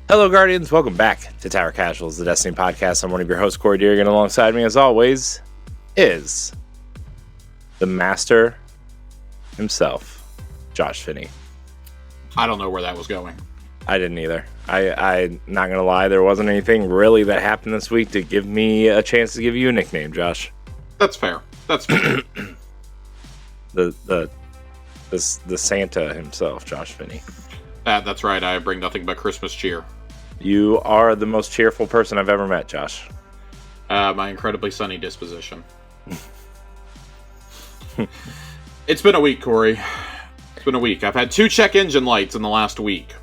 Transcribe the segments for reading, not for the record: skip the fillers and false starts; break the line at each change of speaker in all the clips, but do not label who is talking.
Hello, Guardians. Welcome back to Tower Casuals, the Destiny podcast. I'm one of your hosts, Corey Deerigan. Alongside me, as always, is the master himself, Josh Finney.
I don't know where that was going.
I didn't either. I'm not going to lie. There wasn't anything really that happened this week to give me a chance to give you a nickname, Josh.
That's fair. That's fair.
The Santa himself, Josh Finney.
That's right. I bring nothing but Christmas cheer.
You are the most cheerful person I've ever met, Josh.
My incredibly sunny disposition. It's been a week, Corey. It's been a week. I've had 2 check engine lights in the last week.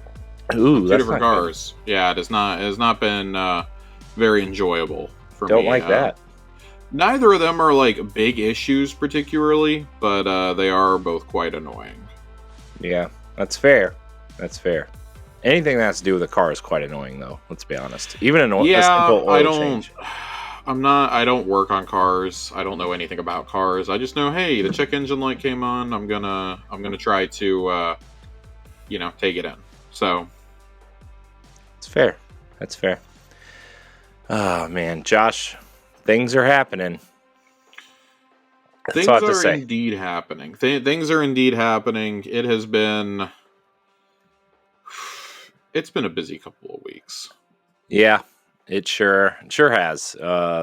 Ooh,
2 different cars. Good. Yeah, it has not been very enjoyable for me.
Don't like that.
Neither of them are like big issues particularly, but they are both quite annoying.
Yeah, that's fair. That's fair. Anything that has to do with a car is quite annoying, though. Let's be honest. Even a simple oil change.
I don't work on cars. I don't know anything about cars. I just know, hey, the check engine light came on. I'm gonna try to, take it in. So
it's fair. That's fair. Oh man, Josh, things are happening.
Things are indeed happening. Things are indeed happening. It has been. It's been a busy couple of weeks.
Yeah, it sure has.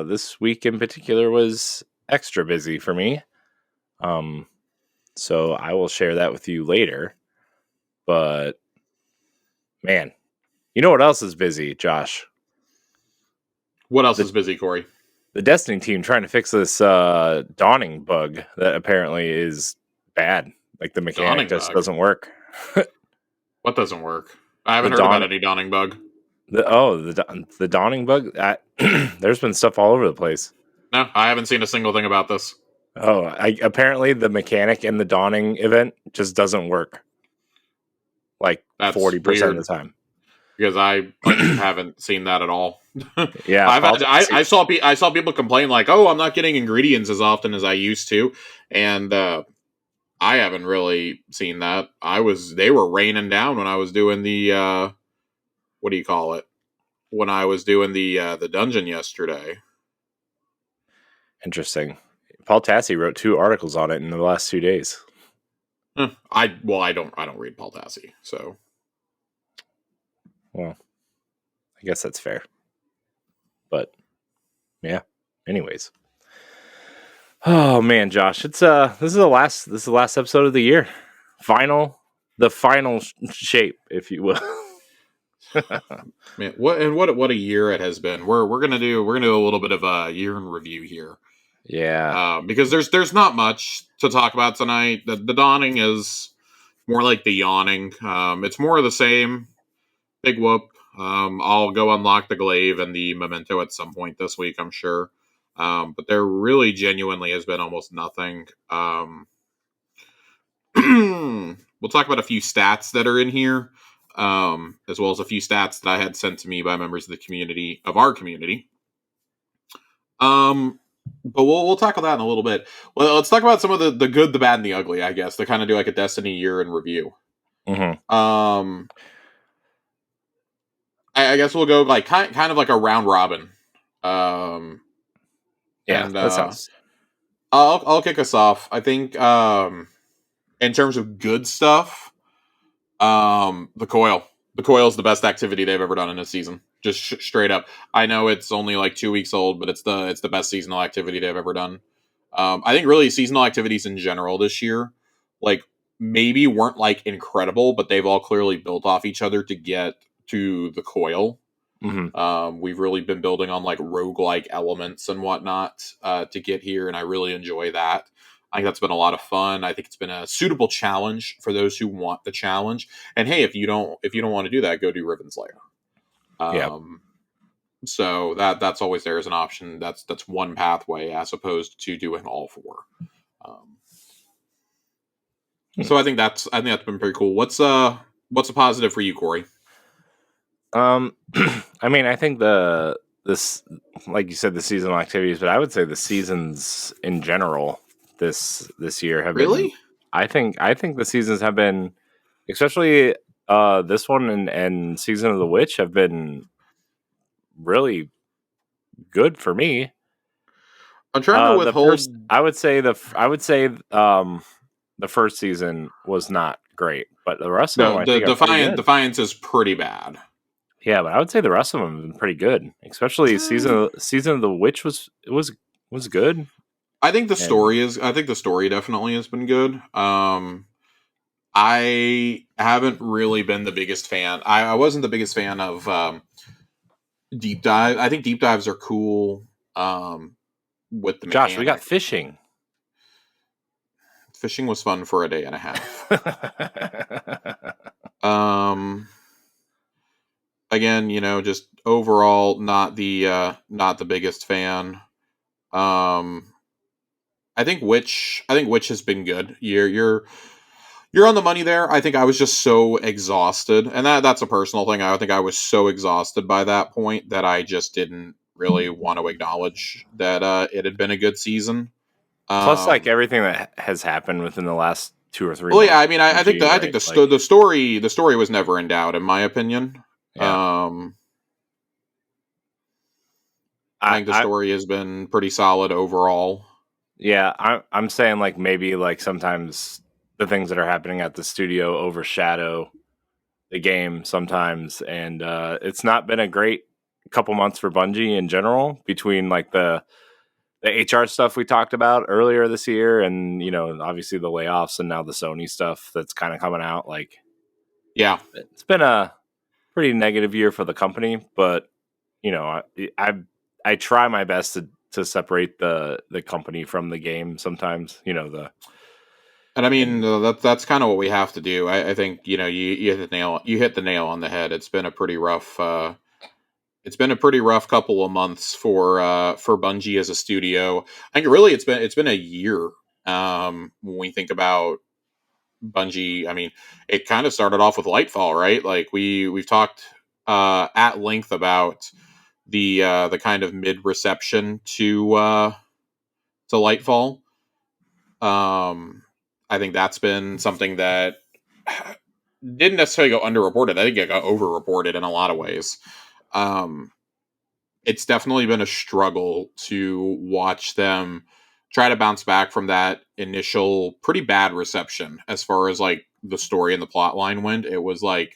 This week in particular was extra busy for me. So I will share that with you later. But man, you know what else is busy, Josh?
What else is busy, Corey?
The Destiny team trying to fix this dawning bug that apparently is bad. Like the mechanic just doesn't work.
What doesn't work? I haven't heard about any dawning bug.
The dawning bug? There's been stuff all over the place.
No, I haven't seen a single thing about this.
Oh, apparently the mechanic in the dawning event just doesn't work. Like 40% of the time.
Because I haven't seen that at all.
Yeah,
I saw people complain like, "Oh, I'm not getting ingredients as often as I used to," and I haven't really seen that. They were raining down when I was doing the what do you call it? When I was doing the dungeon yesterday.
Interesting. Paul Tassi wrote 2 articles on it in the last 2 days.
I don't read Paul Tassi, so.
Well, I guess that's fair. But yeah. Anyways. Oh man, Josh, it's this is the last episode of the year. The final shape, if you will.
Man, what a year it has been. We're gonna do a little bit of a year in review here.
Yeah.
Because there's not much to talk about tonight. The dawning is more like the yawning. It's more of the same. Big whoop. I'll go unlock the glaive and the memento at some point this week, I'm sure. But there really genuinely has been almost nothing. We'll talk about a few stats that are in here, as well as a few stats that I had sent to me by members of our community. But we'll tackle that in a little bit. Well, let's talk about some of the good, the bad, and the ugly, I guess, to kind of do like a Destiny year in review.
Mm-hmm.
I guess we'll go like kind of like a round robin.
That sounds.
I'll kick us off. I think in terms of good stuff, the coil is the best activity they've ever done in a season. Just straight up. I know it's only like 2 weeks old, but it's the best seasonal activity they've ever done. I think really seasonal activities in general this year, like maybe weren't like incredible, but they've all clearly built off each other to get to the coil.
Mm-hmm.
We've really been building on like roguelike elements and whatnot to get here, and I really enjoy that. I think that's been a lot of fun. I think it's been a suitable challenge for those who want the challenge. And hey, if you don't want to do that, go do Riven's Lair. So that's always there as an option. That's one pathway as opposed to doing all 4. So I think that's been pretty cool. What's a positive for you, Corey?
I mean, I think this, like you said, the seasonal activities, but I would say the seasons in general this year have
really.
I think the seasons have been, especially This one and Season of the Witch have been really good for me.
I'm trying to
The first,
withhold.
I would say, the first season was not great, but the rest of them
No,
I
the
think are pretty
Defiant
good.
Defiance is pretty bad.
Yeah, but I would say the rest of them have been pretty good. Especially
Eh,
Season of the Witch was good. And
I think the story definitely has been good. I haven't really been the biggest fan. I wasn't the biggest fan of deep dive. I think deep dives are cool with the
Josh, we got
mechanic.
fishing.
Fishing was fun for a day and a half. Um, Again, just overall not the biggest fan. Um, I think Witch has been good. You're on the money there. I think I was just so exhausted, and that's a personal thing. I think I was so exhausted by that point that I just didn't really want to acknowledge that it had been a good season.
Plus, like
Um,
everything that has happened within the last 2 or 3
well, yeah,
months,
I mean,
Bungie,
I think
right? Like,
the story was never in doubt, in my opinion.
yeah,
Um, I
I,
think the
I,
story has been pretty solid overall.
yeah, I'm saying like maybe like sometimes the things that are happening at the studio overshadow the game sometimes, and it's not been a great couple months for Bungie in general between like the HR stuff we talked about earlier this year, and obviously the layoffs, and now the Sony stuff that's kind of coming out. Like,
Yeah,
it's been a pretty negative year for the company, but I try my best to separate the company from the game sometimes.
and I mean
And
that's kind of what we have to do. I think you hit the nail on the head. It's been a pretty rough couple of months for Bungie as a studio. I think really it's been a year. When we think about Bungie, I mean, it kind of started off with Lightfall, right? Like we've talked at length about the kind of mid reception to Lightfall. Um, I think that's been something that didn't necessarily go underreported. I think it got overreported in a lot of ways. Um, it's definitely been a struggle to watch them try to bounce back from that initial pretty bad reception as far as like the story and the plot line went. It was like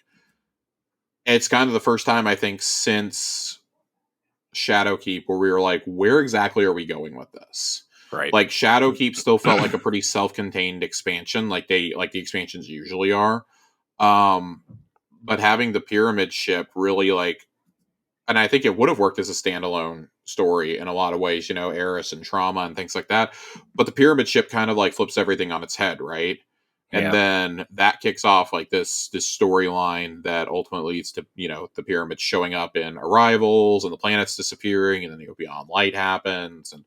it's kind of the first time I think since Shadowkeep where we were like, where exactly are we going with this?
right,
Like Shadowkeep still felt like a pretty self-contained expansion, like the expansions usually are. Um, but having the pyramid ship really like, and I think it would have worked as a standalone story in a lot of ways, Eris and trauma and things like that. But the pyramid ship kind of like flips everything on its head, right? And
yeah,
then that kicks off like this storyline that ultimately leads to the pyramids showing up in arrivals and the planets disappearing, and then Beyond Light happens, and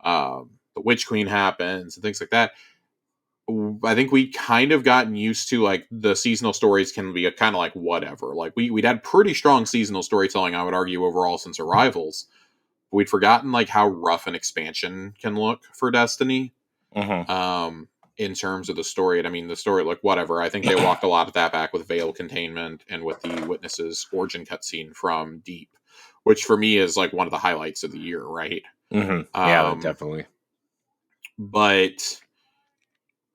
the Witch Queen happens, and things like that. I think we kind of gotten used to like the seasonal stories can be a kind of like whatever. Like we'd had pretty strong seasonal storytelling, I would argue, overall since Arrivals. We'd forgotten like how rough an expansion can look for Destiny.
hmm
Um, in terms of the story. And I mean the story, like whatever. I think they walked a lot of that back with Veil Containment and with the Witness's origin cutscene from Deep, which for me is like one of the highlights of the year, right?
yeah,
Um,
definitely,
but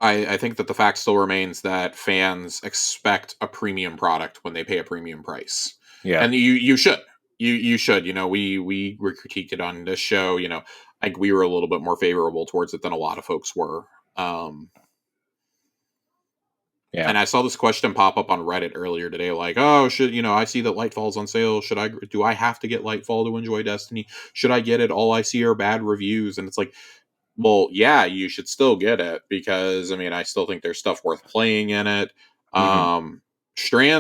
I think that the fact still remains that fans expect a premium product when they pay a premium price,
yeah.
and you should you should we critiqued it on this show. I think we were a little bit more favorable towards it than a lot of folks were. Um,
Yeah.
and I saw this question pop up on Reddit earlier today, like, oh, should I see that Lightfall's on sale? Do I have to get Lightfall to enjoy Destiny? Should I get it? All I see are bad reviews, and it's like, well, yeah, you should still get it because I mean, I still think there's stuff worth playing in it.
hmm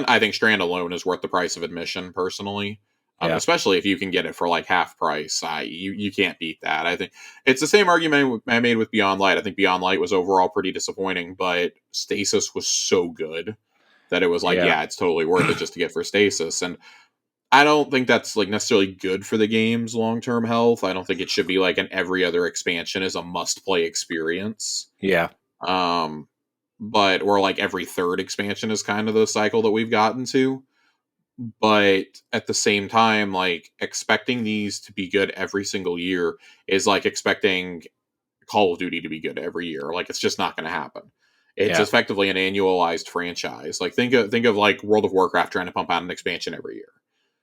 I think Strand alone is worth the price of admission, personally.
Yeah.
Especially if you can get it for like half price. You can't beat that. I think it's the same argument I made with Beyond Light. I think Beyond Light was overall pretty disappointing, but Stasis was so good that it was like,
Yeah.
yeah, it's totally worth it just to get for Stasis. And I don't think that's like necessarily good for the game's long term health. I don't think it should be like an every other expansion is a must play experience.
Yeah.
Um, or like every third expansion is kind of the cycle that we've gotten to. But at the same time, like expecting these to be good every single year is like expecting Call of Duty to be good every year. Like it's just not going to happen. It's
Yeah.
effectively an annualized franchise. Like think of like World of Warcraft trying to pump out an expansion every year.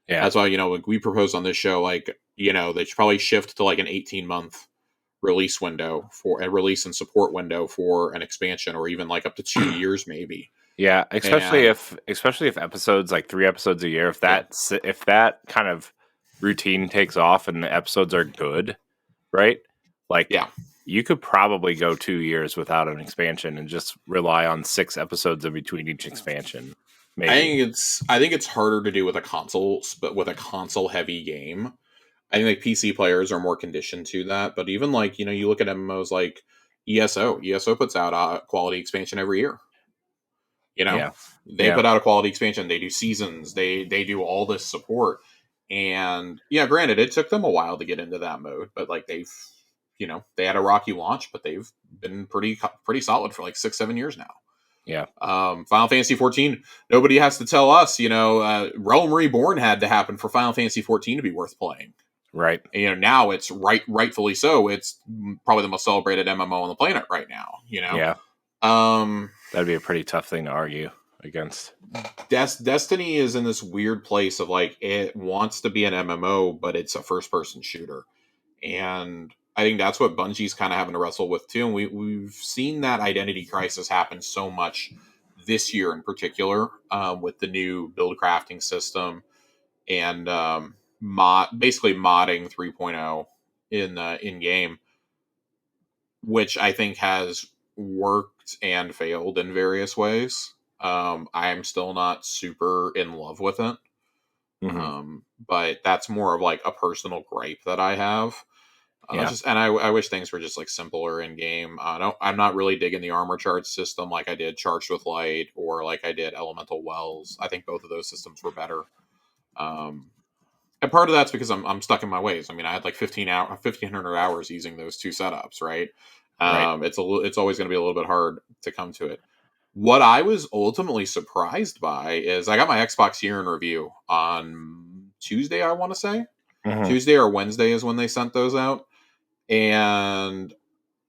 Yeah.
That's why, like we proposed on this show, like, they should probably shift to like an 18-month release window for a release and support window for an expansion, or even like up to 2 years maybe.
Yeah, especially
And
if episodes, like 3 episodes a year,
yeah,
if that kind of routine takes off and the episodes are good, right? Like
yeah.
you could probably go 2 years without an expansion and just rely on 6 episodes in between each expansion. Maybe.
I think it's harder to do with a console, but with a console heavy game. I think like PC players are more conditioned to that. But even like, you look at MMOs like ESO. ESO puts out a quality expansion every year. You know,
Yeah.
they
Yeah.
put out a quality expansion. They do seasons. They do all this support. And yeah, granted, it took them a while to get into that mode, but like they had a rocky launch, but they've been pretty solid for like 6-7 years now.
Yeah.
Final Fantasy 14. Nobody has to tell us. Realm Reborn had to happen for Final Fantasy 14 to be worth playing.
Right.
And, now it's rightfully so. It's probably the most celebrated MMO on the planet right now.
Yeah.
Um,
That'd be a pretty tough thing to argue against.
Destiny is in this weird place of like it wants to be an MMO, but it's a first-person shooter, and I think that's what Bungie's kind of having to wrestle with too. And we've seen that identity crisis happen so much this year in particular, with the new build crafting system and basically modding 3.0 in game, which I think has worked and failed in various ways. I am still not super in love with it.
Mm-hmm.
But that's more of like a personal gripe that I have.
Yeah.
I wish things were just like simpler in game. I'm not really digging the armor charge system like I did Charged with Light or like I did Elemental Wells. I think both of those systems were better. And part of that's because I'm stuck in my ways. I mean, I had like 1,500 hours using those two setups, right?
Right.
It's always going to be a little bit hard to come to it. What I was ultimately surprised by is I got my Xbox year in review on Tuesday, I want to say.
Mm-hmm.
Tuesday or Wednesday is when they sent those out. And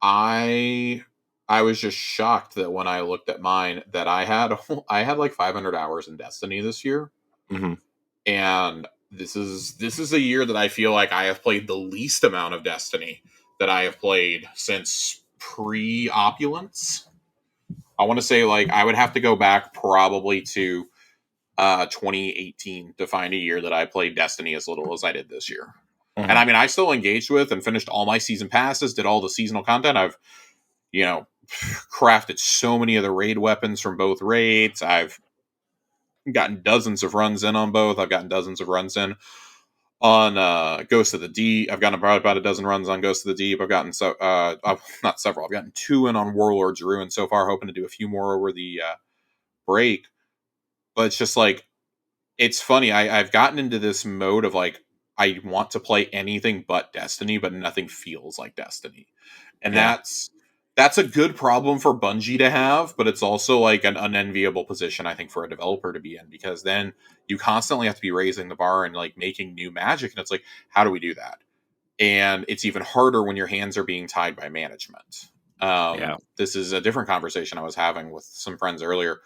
I was just shocked that when I looked at mine that I had like 500 hours in Destiny this year.
Mm-hmm.
And this is a year that I feel like I have played the least amount of Destiny that I have played since pre-opulence. I want to say like I would have to go back probably to 2018 to find a year that I played Destiny as little as I did this year.
Mm-hmm.
And I mean, I still engaged with and finished all my season passes, did all the seasonal content. I've, crafted so many of the raid weapons from both raids. I've gotten dozens of runs in on both. I've gotten dozens of runs in on Ghost of the Deep. I've gotten about a dozen runs on Ghost of the Deep. I've gotten not several. I've gotten 2 in on Warlord's Ruin so far, hoping to do a few more over the break. But it's just like it's funny. I've gotten into this mode of like I want to play anything but Destiny, but nothing feels like Destiny, and
Yeah.
that's a good problem for Bungie to have, but it's also like an unenviable position I think for a developer to be in, because then you constantly have to be raising the bar and like making new magic, and it's like, how do we do that? And it's even harder when your hands are being tied by management.
Yeah.
This is a different conversation I was having with some friends earlier.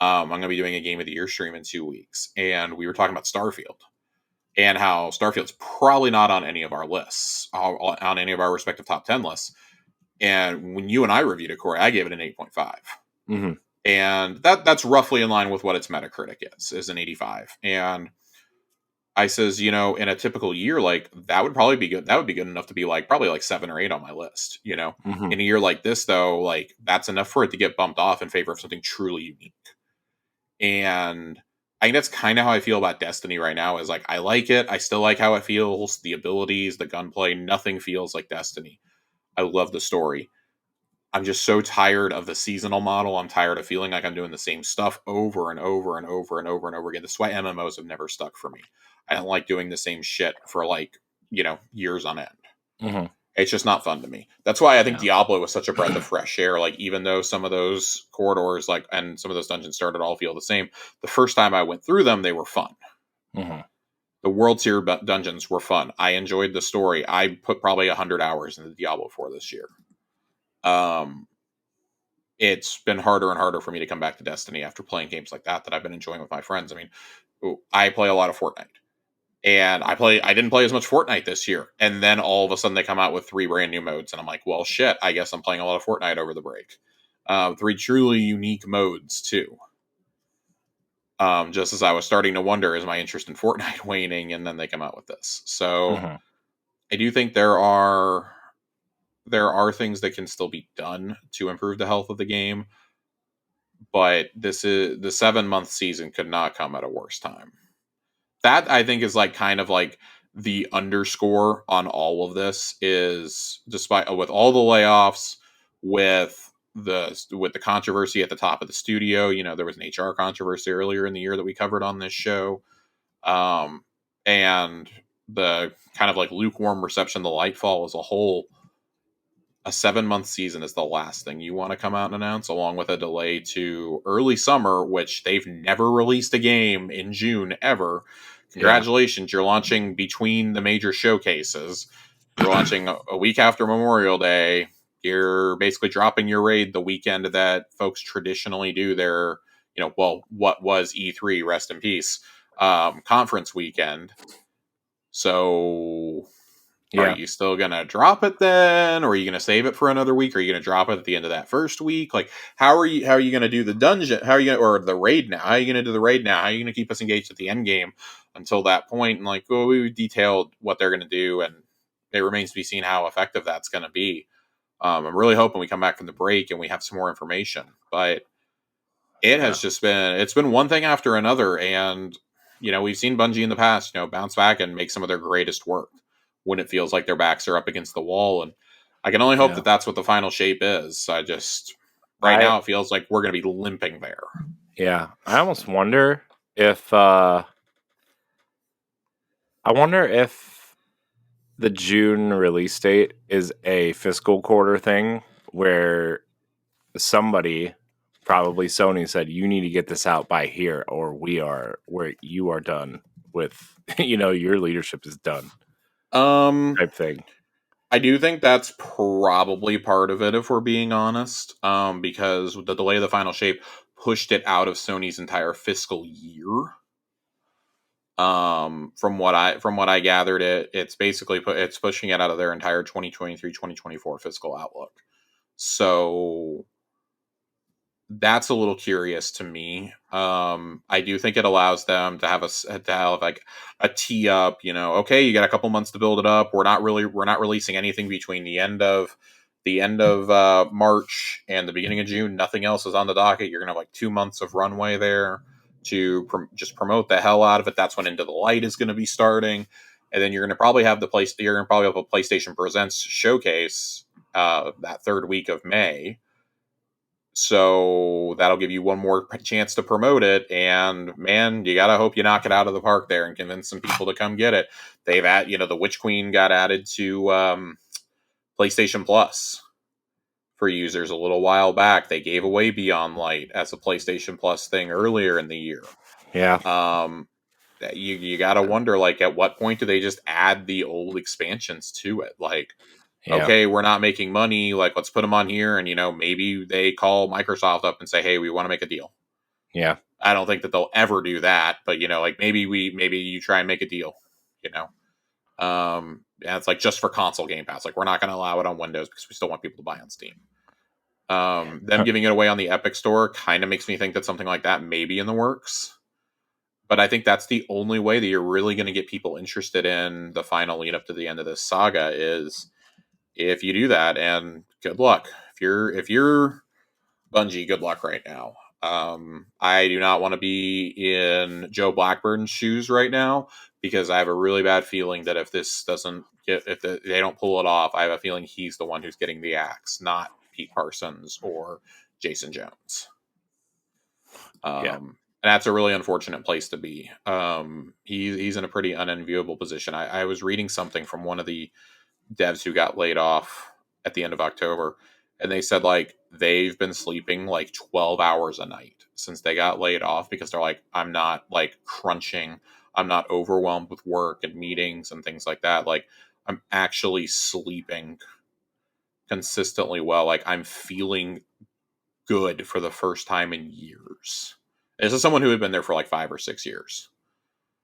I'm going to be doing a Game of the Year stream in 2 weeks, and we were talking about Starfield and how Starfield's probably not on any of our lists, on any of our respective top 10 lists. And when you and I reviewed it, Corey, I gave it an 8.5.
Mm-hmm.
And that's roughly in line with what its Metacritic is an 85. And I says, in a typical year, like that would probably be good. That would be good enough to be like probably like 7 or 8 on my list.
Mm-hmm.
In a year like this, though, like that's enough for it to get bumped off in favor of something truly unique. And I think that's kind of how I feel about Destiny right now. Is like I like it. I still like how it feels. The abilities, the gunplay, nothing feels like Destiny. I love the story. I'm just so tired of the seasonal model. I'm tired of feeling like I'm doing the same stuff over and over and over and over and over again. That's why MMOs have never stuck for me. I don't like doing the same shit for like, years on end.
Mm-hmm.
It's just not fun to me. That's why I think
Yeah.
Diablo was such a breath of fresh air. Like, even though some of those corridors, like, and some of those dungeons started all feel the same, the first time I went through them, they were fun.
Mm-hmm.
The World Tier dungeons were fun. I enjoyed the story. I put probably 100 hours into Diablo 4 this year. It's been harder and harder for me to come back to Destiny after playing games like that I've been enjoying with my friends. I mean, I play a lot of Fortnite. And I didn't play as much Fortnite this year. And then all of a sudden they come out with 3 brand new modes. And I'm like, well, shit, I guess I'm playing a lot of Fortnite over the break. 3 truly unique modes, too. Just as I was starting to wonder, is my interest in Fortnite waning? And then they come out with this. So
Mm-hmm.
I do think there are things that can still be done to improve the health of the game. But this is the 7-month season could not come at a worse time. That, I think, is like kind of like the underscore on all of this is, despite with all the layoffs, with the controversy at the top of the studio. There was an HR controversy earlier in the year that we covered on this show, and the kind of like lukewarm reception to Lightfall as a whole. A 7-month season is the last thing you want to come out and announce, along with a delay to early summer, which they've never released a game in June ever.
Yeah.
Congratulations, you're launching between the major showcases. You're launching a week after Memorial Day. You're basically dropping your raid the weekend that folks traditionally do their, what was E3, rest in peace, conference weekend. So are
Yeah.
you still gonna drop it then, or are you gonna save it for another week? Or are you gonna drop it at the end of that first week? Like, how are you gonna do the dungeon? How are you gonna, or the raid now? How are you gonna do the raid now? How are you gonna keep us engaged at the end game until that point? And like, well, we detailed what they're gonna do, and it remains to be seen how effective that's gonna be. I'm really hoping we come back from the break and we have some more information, but
Yeah.
it's been one thing after another. And we've seen Bungie in the past bounce back and make some of their greatest work when it feels like their backs are up against the wall. And I can only hope
Yeah.
that that's what the final shape is. Right
I
now it feels like we're going to be limping there.
yeah. I almost wonder if I wonder if the June release date is a fiscal quarter thing where somebody, probably Sony, said you need to get this out by here or you are done with your leadership is done
um
type thing.
I do think that's probably part of it, if we're being honest, because the delay of the final shape pushed it out of Sony's entire fiscal year. From what I gathered, it's basically it's pushing it out of their entire 2023-2024 fiscal outlook. So that's a little curious to me. I do think it allows them to have like a tee up. Okay, you got a couple months to build it up. We're not releasing anything between the end of March and the beginning of June. Nothing else is on the docket. You're gonna have like 2 months of runway there to just promote the hell out of it. That's when Into the Light is going to be starting, and then you're going to probably have you're going to probably have a PlayStation Presents showcase that third week of May. So that'll give you one more chance to promote it. And man, you gotta hope you knock it out of the park there and convince some people to come get it. The Witch Queen got added to PlayStation Plus for users a little while back. They gave away Beyond Light as a PlayStation Plus thing earlier in the year.
Yeah.
Um, you gotta wonder, like, at what point do they just add the old expansions to it? Like,
Yeah.
okay, we're not making money. Like, let's put them on here, and maybe they call Microsoft up and say, hey, we want to make a deal.
Yeah.
I don't think that they'll ever do that, but like maybe you try and make a deal. You know, and it's like just for console Game Pass. Like, we're not going to allow it on Windows because we still want people to buy on Steam. Them giving it away on the Epic Store kind of makes me think that something like that may be in the works. But I think that's the only way that you're really going to get people interested in the final lead up to the end of this saga is if you do that. And good luck if you're Bungie. Good luck right now. I do not want to be in Joe Blackburn's shoes right now because I have a really bad feeling that if this doesn't get if they don't pull it off, I have a feeling he's the one who's getting the axe, not Pete Parsons or Jason Jones.
Yeah.
And that's a really unfortunate place to be. He's in a pretty unenviable position. I was reading something from one of the devs who got laid off at the end of October, and they said like they've been sleeping like 12 hours a night since they got laid off because they're like, I'm not like crunching, I'm not overwhelmed with work and meetings and things like that. Like I'm actually sleeping consistently well. Like I'm feeling good for the first time in years. This is someone who had been there for like 5 or 6 years.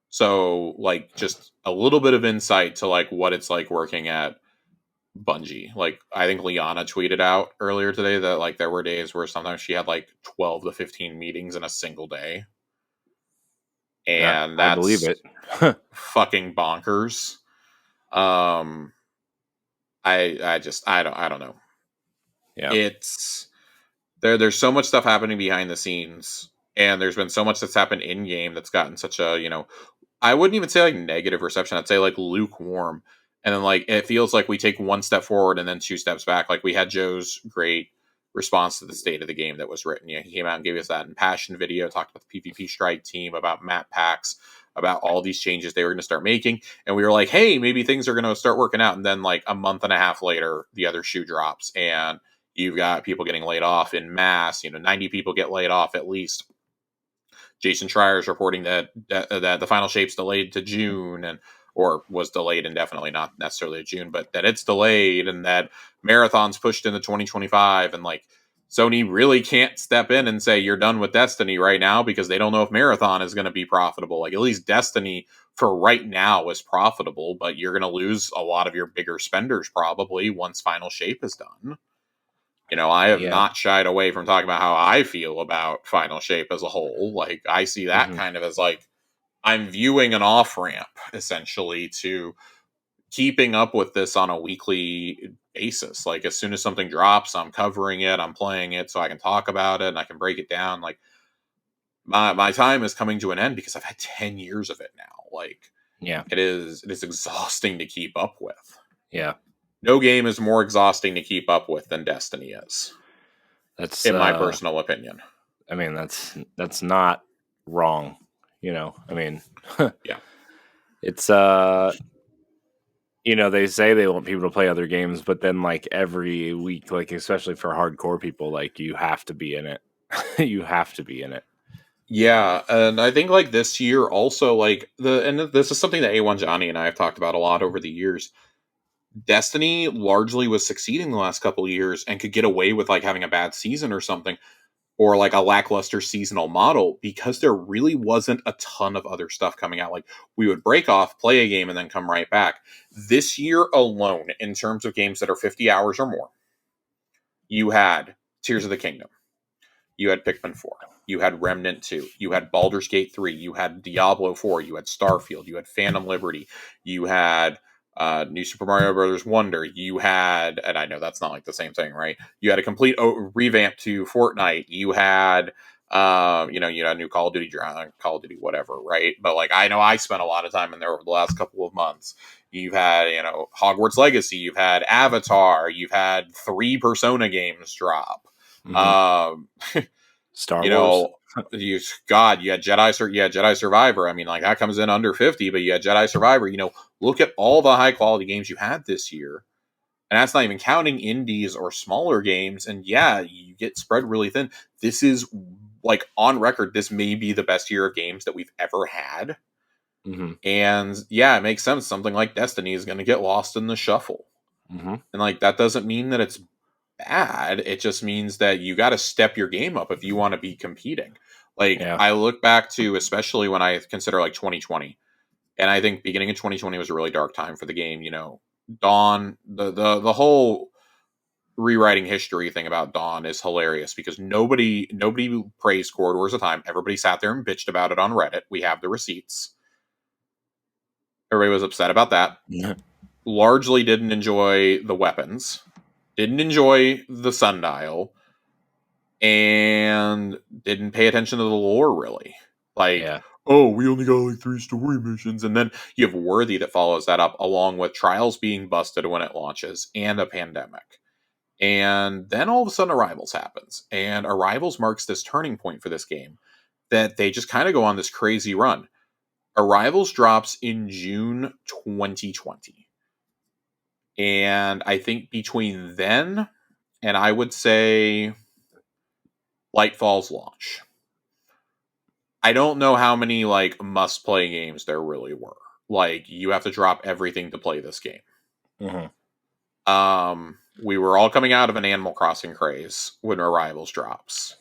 So like just a little bit of insight to like what it's like working at Bungie. Like I think Liana tweeted out earlier today that like there were days where sometimes she had like 12 to 15 meetings in a single day.
Yeah,
And
I believe
that's
it.
fucking bonkers. Um I don't know.
Yeah.
It's there's so much stuff happening behind the scenes, and there's been so much that's happened in game that's gotten such a, I wouldn't even say like negative reception. I'd say like lukewarm. And then like it feels like we take one step forward and then 2 steps back. Like we had Joe's great response to the state of the game that was written. Yeah, he came out and gave us that impassioned video, talked about the PvP strike team, about map packs, about all these changes they were going to start making. And we were like, hey, maybe things are going to start working out. And then like a month and a half later, the other shoe drops and you've got people getting laid off in mass. 90 people get laid off at least. Jason Schreier is reporting that the final shape's delayed to June or was delayed indefinitely, not necessarily June, but that it's delayed and that Marathon's pushed into 2025. And like Sony really can't step in and say you're done with Destiny right now because they don't know if Marathon is going to be profitable. Like at least Destiny for right now is profitable, but you're going to lose a lot of your bigger spenders probably once Final Shape is done. I have
Yeah.
not shied away from talking about how I feel about Final Shape as a whole. Like, I see that
Hmm.
kind of as like I'm viewing an off ramp essentially to keeping up with this on a weekly basis. Like, as soon as something drops, I'm covering it, I'm playing it so I can talk about it and I can break it down. Like, my time is coming to an end because I've had 10 years of it now. Like,
Yeah.
it is exhausting to keep up with.
Yeah.
No game is more exhausting to keep up with than Destiny is,
That's
in my personal opinion.
I mean, that's not wrong. I mean,
Yeah.
it's they say they want people to play other games, but then like every week, like especially for hardcore people, like you have to be in it. You have to be in it.
Yeah, and I think like this year also and this is something that A1 Johnny and I have talked about a lot over the years. Destiny largely was succeeding the last couple of years and could get away with like having a bad season or something or like a lackluster seasonal model because there really wasn't a ton of other stuff coming out. Like we would break off, play a game and then come right back. This year alone in terms of games that are 50 hours or more, you had Tears of the Kingdom. You had Pikmin 4. You had Remnant 2. You had Baldur's Gate 3. You had Diablo 4. You had Starfield. You had Phantom Liberty. You had New Super Mario Brothers Wonder. You had, and I know that's not like the same thing, right? You had a complete revamp to Fortnite. You had, you had new Call of Duty, Call of Duty, whatever, right? But like, I know I spent a lot of time in there over the last couple of months. You've had, Hogwarts Legacy. You've had Avatar. You've had 3 Persona games drop.
Mm-hmm.
Um,
Star
you
Wars.
know, you had Jedi Survivor. I mean, like that comes in under 50, but you had Jedi Survivor. Look at all the high quality games you had this year, and that's not even counting indies or smaller games. And yeah, you get spread really thin. This is like on record. This may be the best year of games that we've ever had.
Mm-hmm.
And yeah, it makes sense. Something like Destiny is going to get lost in the shuffle,
Mm-hmm.
and like that doesn't mean that it's bad. It just means that you got to step your game up if you want to be competing. Like
Yeah.
I look back to, especially when I consider like 2020, and I think beginning of 2020 was a really dark time for the game. Dawn, the whole rewriting history thing about Dawn is hilarious because nobody praised Corridors of Time. Everybody sat there and bitched about it on Reddit. We have the receipts. Everybody was upset about that. Largely didn't enjoy the weapons, didn't enjoy the sundial, and didn't pay attention to the lore really. Like,
Yeah.
oh, we only got like 3 story missions, and then you have Worthy that follows that up, along with Trials being busted when it launches and a pandemic. And then all of a sudden Arrivals happens, and Arrivals marks this turning point for this game that they just kind of go on this crazy run. Arrivals drops in June 2020. And I think between then and I would say Lightfall's launch, I don't know how many like must-play games there really were. Like, you have to drop everything to play this game. We were all coming out of an Animal Crossing craze when Arrivals drops.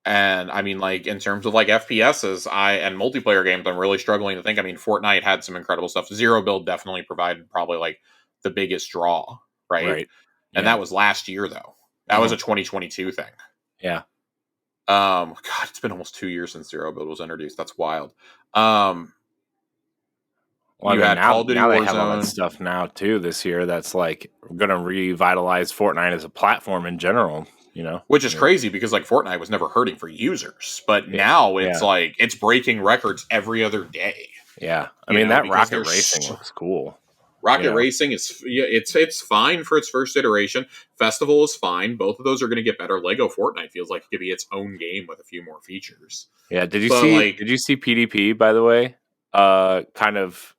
And I mean, like, in terms of like FPSs, and multiplayer games, I'm really struggling to think. I mean, Fortnite had some incredible stuff. Zero Build definitely provided probably like the biggest draw, right? And that was last year, though. That was a 2022 thing.
Yeah.
God, it's been almost 2 years since Zero Build was introduced. That's wild.
Well, I mean, now they have all that stuff now too this year. That's like going to revitalize Fortnite as a platform in general.
Which is crazy because like Fortnite was never hurting for users, but now it's like it's breaking records every other day.
Yeah, I mean that Rocket Racing looks cool.
Rocket Racing is it's fine for its first iteration. Festival is fine. Both of those are going to get better. Lego Fortnite feels like it could be its own game with a few more features.
Yeah, did you see PDP, by the way? Kind of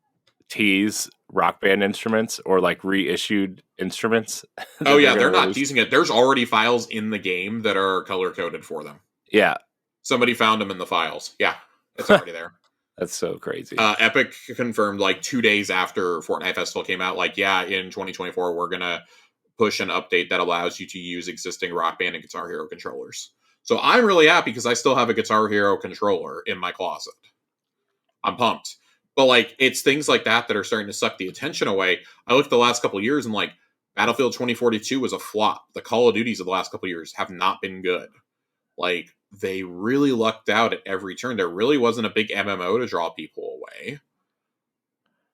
tease Rock Band instruments or like reissued instruments.
Oh yeah, they're not teasing it. There's already files in the game that are color coded for them.
Yeah,
somebody found them in the files. Yeah, it's already there.
That's so crazy.
Epic confirmed like 2 days after Fortnite Festival came out, like, yeah, in 2024 we're gonna push an update that allows you to use existing Rock Band and Guitar Hero controllers. So I'm really happy because I still have a Guitar Hero controller in my closet. I'm pumped. But like, it's things like that that are starting to suck the attention away. I look at the last couple of years and like Battlefield 2042 was a flop. The Call of Duties of the last couple of years have not been good. Like, they really lucked out at every turn. There really wasn't a big MMO to draw people away.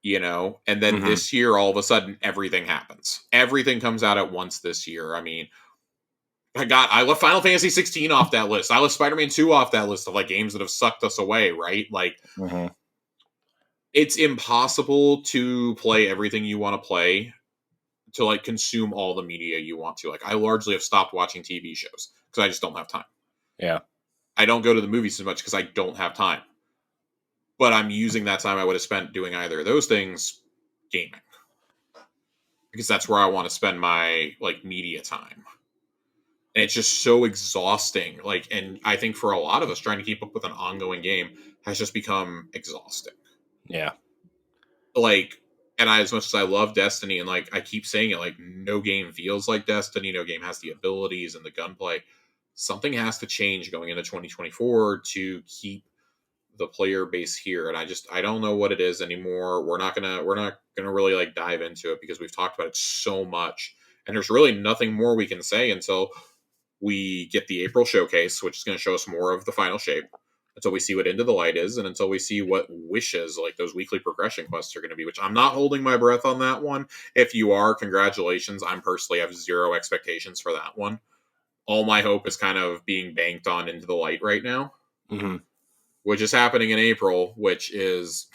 And then this year, all of a sudden, everything happens. Everything comes out at once this year. I mean, I left Final Fantasy 16 off that list. I left Spider-Man 2 off that list of like games that have sucked us away, right? Like, it's impossible to play everything you want to play, to like consume all the media you want to. Like, I largely have stopped watching TV shows because I just don't have time.
Yeah.
I don't go to the movies as much because I don't have time. But I'm using that time I would have spent doing either of those things gaming. Because that's where I want to spend my like media time. And it's just so exhausting. Like, and I think for a lot of us, trying to keep up with an ongoing game has just become exhausting.
Yeah.
Like, and as much as I love Destiny, and like I keep saying it, like, no game feels like Destiny, no game has the abilities and the gunplay. Something has to change going into 2024 to keep the player base here. And I don't know what it is anymore. We're not gonna really like dive into it because we've talked about it so much. And there's really nothing more we can say until we get the April showcase, which is going to show us more of the final shape, until we see what Into the Light is, and until we see what wishes, like those weekly progression quests, are going to be, which I'm not holding my breath on that one. If you are, congratulations. I'm personally have zero expectations for that one. All my hope is kind of being banked on Into the Light right now, which is happening in April, which is,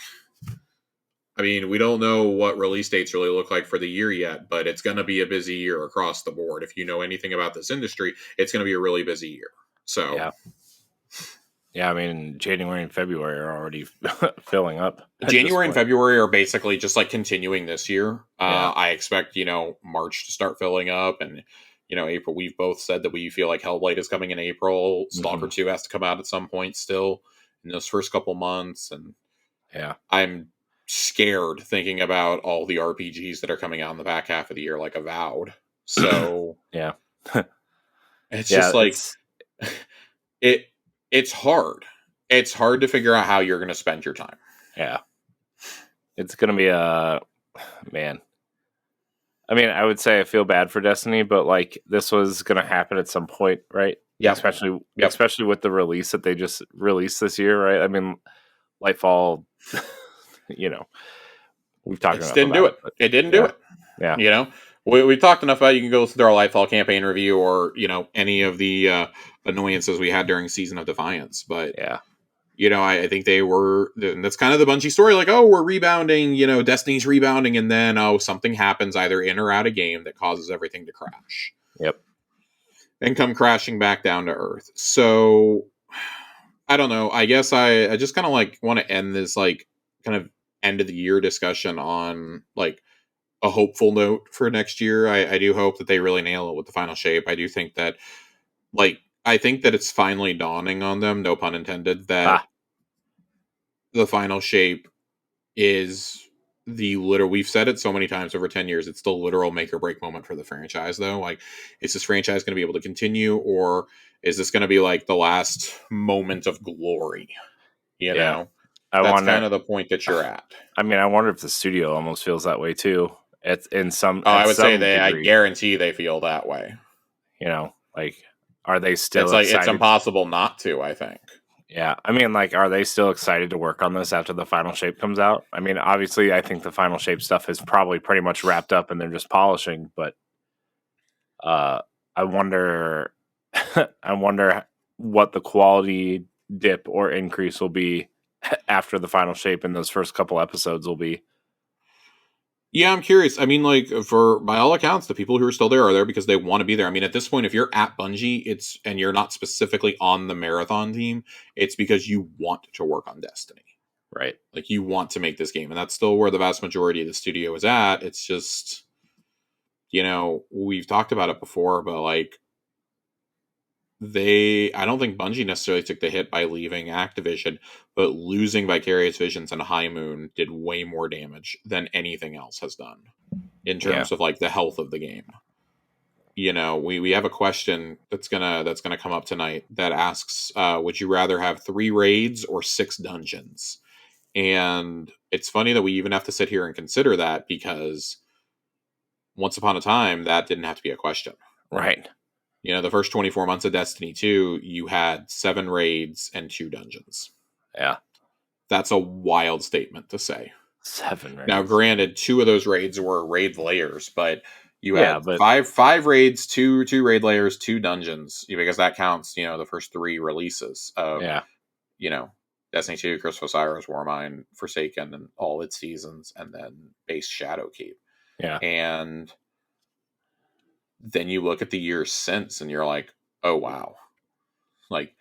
I mean, we don't know what release dates really look like for the year yet, but it's going to be a busy year across the board. If you know anything about this industry, it's going to be a really busy year. So,
yeah, I mean, January and February are already filling up.
January and February are basically just like continuing this year. I expect, March to start filling up, and, April, we've both said that we feel like Hellblade is coming in April. Stalker 2 has to come out at some point still in those first couple months. And I'm scared thinking about all the RPGs that are coming out in the back half of the year, like Avowed. So it's just like it's hard. It's hard to figure out how you're going to spend your time.
Yeah, it's going to be man. I mean, I would say I feel bad for Destiny, but like this was going to happen at some point, right?
Yeah,
especially with the release that they just released this year, right? I mean, Lightfall. We've talked about
it. It didn't do it.
Yeah.
We talked enough about it. You can go through our Lightfall campaign review or, any of the annoyances we had during Season of Defiance. But, I think that's kind of the Bungie story. Like, oh, we're rebounding, Destiny's rebounding. And then, something happens either in or out of game that causes everything to crash.
Yep.
And come crashing back down to earth. So, I don't know. I guess I just kind of like want to end this like kind of end of the year discussion on like a hopeful note for next year. I do hope that they really nail it with the final shape. I do think that, I think that it's finally dawning on them, no pun intended, that
Ah,
the final shape is the literal, we've said it so many times over 10 years, it's the literal make or break moment for the franchise, though. Like, is this franchise going to be able to continue, or is this going to be like the last moment of glory? You
yeah.
know,
I
that's
wonder.
kind of the point that you're at.
I mean, I wonder if the studio almost feels that way too. It's in some
Oh, I
at
would say
some
they, I
degree.
guarantee they feel that way.
You know, like, are they
It's
still
like, it's
excited?
impossible not to, I think.
Yeah, I mean, like, are they still excited to work on this after the final shape comes out? I mean, obviously, I think the final shape stuff is probably pretty much wrapped up, and they're just polishing. But uh, I wonder, I wonder what the quality dip or increase will be after the final shape in those first couple episodes will be.
Yeah, I'm curious. I mean, like, for by all accounts, the people who are still there are there because they want to be there. I mean, at this point, if you're at Bungie, it's and you're not specifically on the marathon team, it's because you want to work on Destiny.
Right.
Like, you want to make this game, and that's still where the vast majority of the studio is at. It's just, we've talked about it before, but like, I don't think Bungie necessarily took the hit by leaving Activision, but losing Vicarious Visions and High Moon did way more damage than anything else has done in
Yeah.
terms of like the health of the game. We have a question that's gonna come up tonight that asks, would you rather have 3 raids or 6 dungeons? And it's funny that we even have to sit here and consider that, because once upon a time that didn't have to be a question.
Right.
The first 24 months of Destiny 2, you had 7 raids and 2 dungeons.
Yeah.
That's a wild statement to say.
7
Now,
raids.
granted, 2 of those raids were raid layers, but you
Yeah,
had
but
five raids, two raid layers, 2 dungeons, because that counts, the first 3 releases of,
yeah,
Destiny 2, Curse of Osiris, Warmind, Forsaken, and all its seasons, and then base Shadowkeep.
yeah,
And then you look at the years since, and you're like, oh wow, like,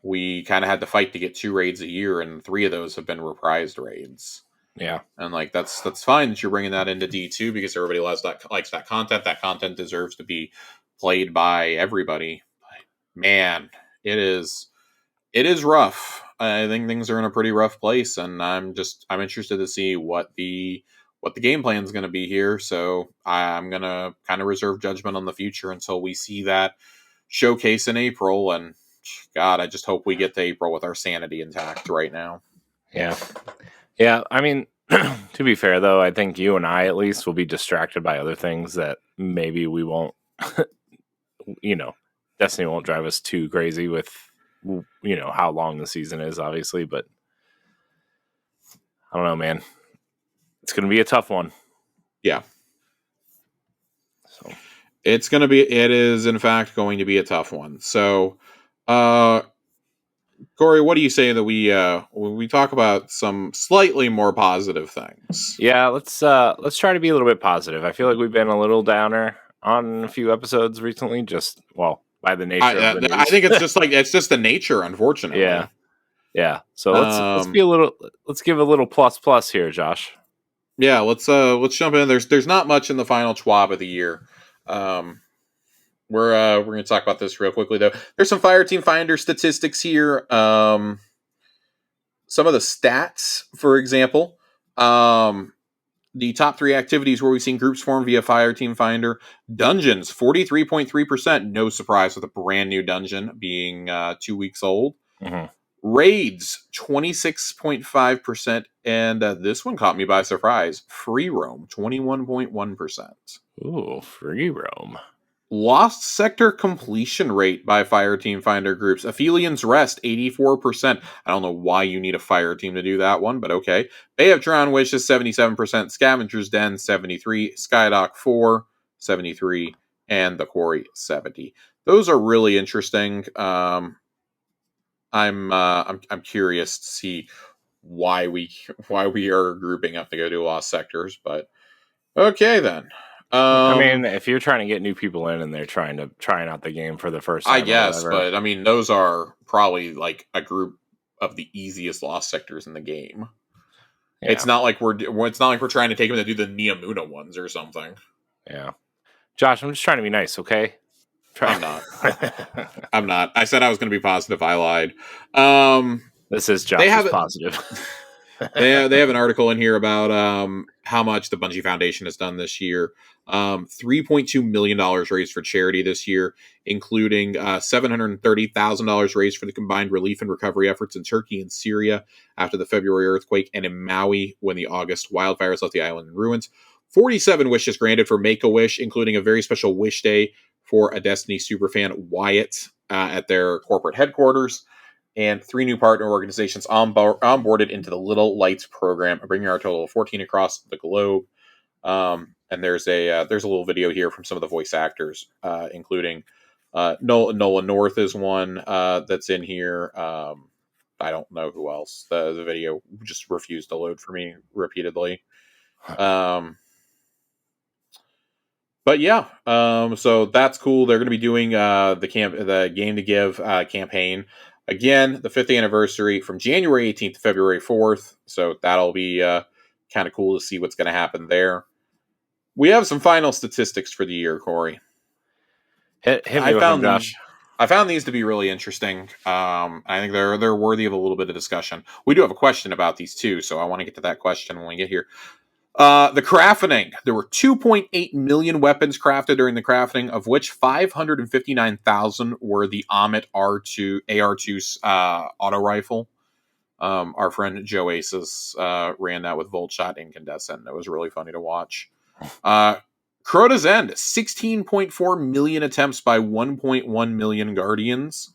we kind of had to fight to get 2 raids a year, and 3 of those have been reprised raids.
yeah,
And like, that's fine that you're bringing that into D2, because everybody likes that content. That content deserves to be played by everybody. But man, it is rough. I think things are in a pretty rough place, and I'm interested to see what the game plan is going to be here. So I'm going to kind of reserve judgment on the future until we see that showcase in April. And God, I just hope we get to April with our sanity intact right now.
yeah, yeah. I mean, to be fair though, I think you and I at least will be distracted by other things that maybe we won't. Destiny won't drive us too crazy with how long the season is, obviously, but I don't know, man. It's going to be a tough one.
Yeah.
So
It is in fact going to be a tough one. So, Corey, what do you say that we talk about some slightly more positive things?
yeah, let's try to be a little bit positive. I feel like we've been a little downer on a few episodes recently, just by the nature of the
I
news.
think it's just the nature,
Yeah,
unfortunately.
yeah. So
Um,
let's give a little plus here, Josh.
yeah, let's jump in. There's not much in the final TWAB of the year. Um, we're going to talk about this real quickly though. There's some Fireteam Finder statistics here. Some of the stats, for example, the top 3 activities where we've seen groups form via Fireteam Finder. Dungeons, 43.3%. No surprise with a brand new dungeon being 2 weeks old.
Mm-hmm.
Raids, 26.5%. And this one caught me by surprise. Free roam, 21.1%.
Ooh, free roam.
Lost sector completion rate by Fireteam Finder groups. Aphelios Rest, 84%. I don't know why you need a fire team to do that one, but okay. Bay of Drowned Wishes, 77%. Scavenger's Den, 73%. Skydock, 4%, 73%. And The Quarry, 70%. Those are really interesting. I'm curious to see why we are grouping up to go do lost sectors, but okay then.
I mean, if you're trying to get new people in and they're trying out the game for the first
I
time or
guess,
whatever,
but I mean, those are probably like a group of the easiest lost sectors in the game.
Yeah.
It's not like we're trying to take him to do the Niamuna ones or something.
Yeah. Josh, I'm just trying to be nice, okay?
I'm not. I'm not. I said I was going to be positive. I lied. Um,
This is
they
Josh's
have
positive.
they have an article in here about how much the Bungie Foundation has done this year. $3.2 million raised for charity this year, including $730,000 raised for the combined relief and recovery efforts in Turkey and Syria after the February earthquake, and in Maui when the August wildfires left the island in ruins. 47 wishes granted for Make-A-Wish, including a very special wish day for a Destiny superfan, Wyatt, at their corporate headquarters. And 3 new partner organizations onboarded into the Little Lights program, bringing our total of 14 across the globe. And there's a little video here from some of the voice actors, including Nolan North is one that's in here. I don't know who else. The video just refused to load for me repeatedly. But yeah, so that's cool. They're going to be doing the Game to Give campaign again, the 5th anniversary from January 18th to February 4th. So that'll be kind of cool to see what's going to happen there. We have some final statistics for the year, Corey.
Hit me with them, Josh.
I found these to be really interesting. I think they're worthy of a little bit of discussion. We do have a question about these too, so I want to get to that question when we get here. The crafting. There were 2.8 million weapons crafted during the crafting, of which 559,000 were the Amit AR2 auto rifle. Our friend Joe Aces ran that with Voltshot Incandescent. It was really funny to watch. Crota's End, 16.4 million attempts by 1.1 million Guardians,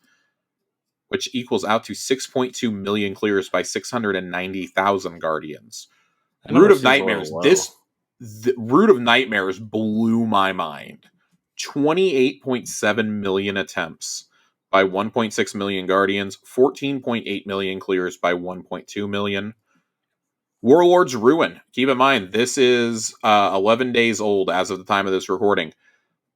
which equals out to 6.2 million clears by 690,000 Guardians. Root of Nightmares. Root of Nightmares blew my mind. 28.7 million attempts by 1.6 million Guardians, 14.8 million clears by 1.2 million. Warlord's Ruin. Keep in mind, this is 11 days old as of the time of this recording.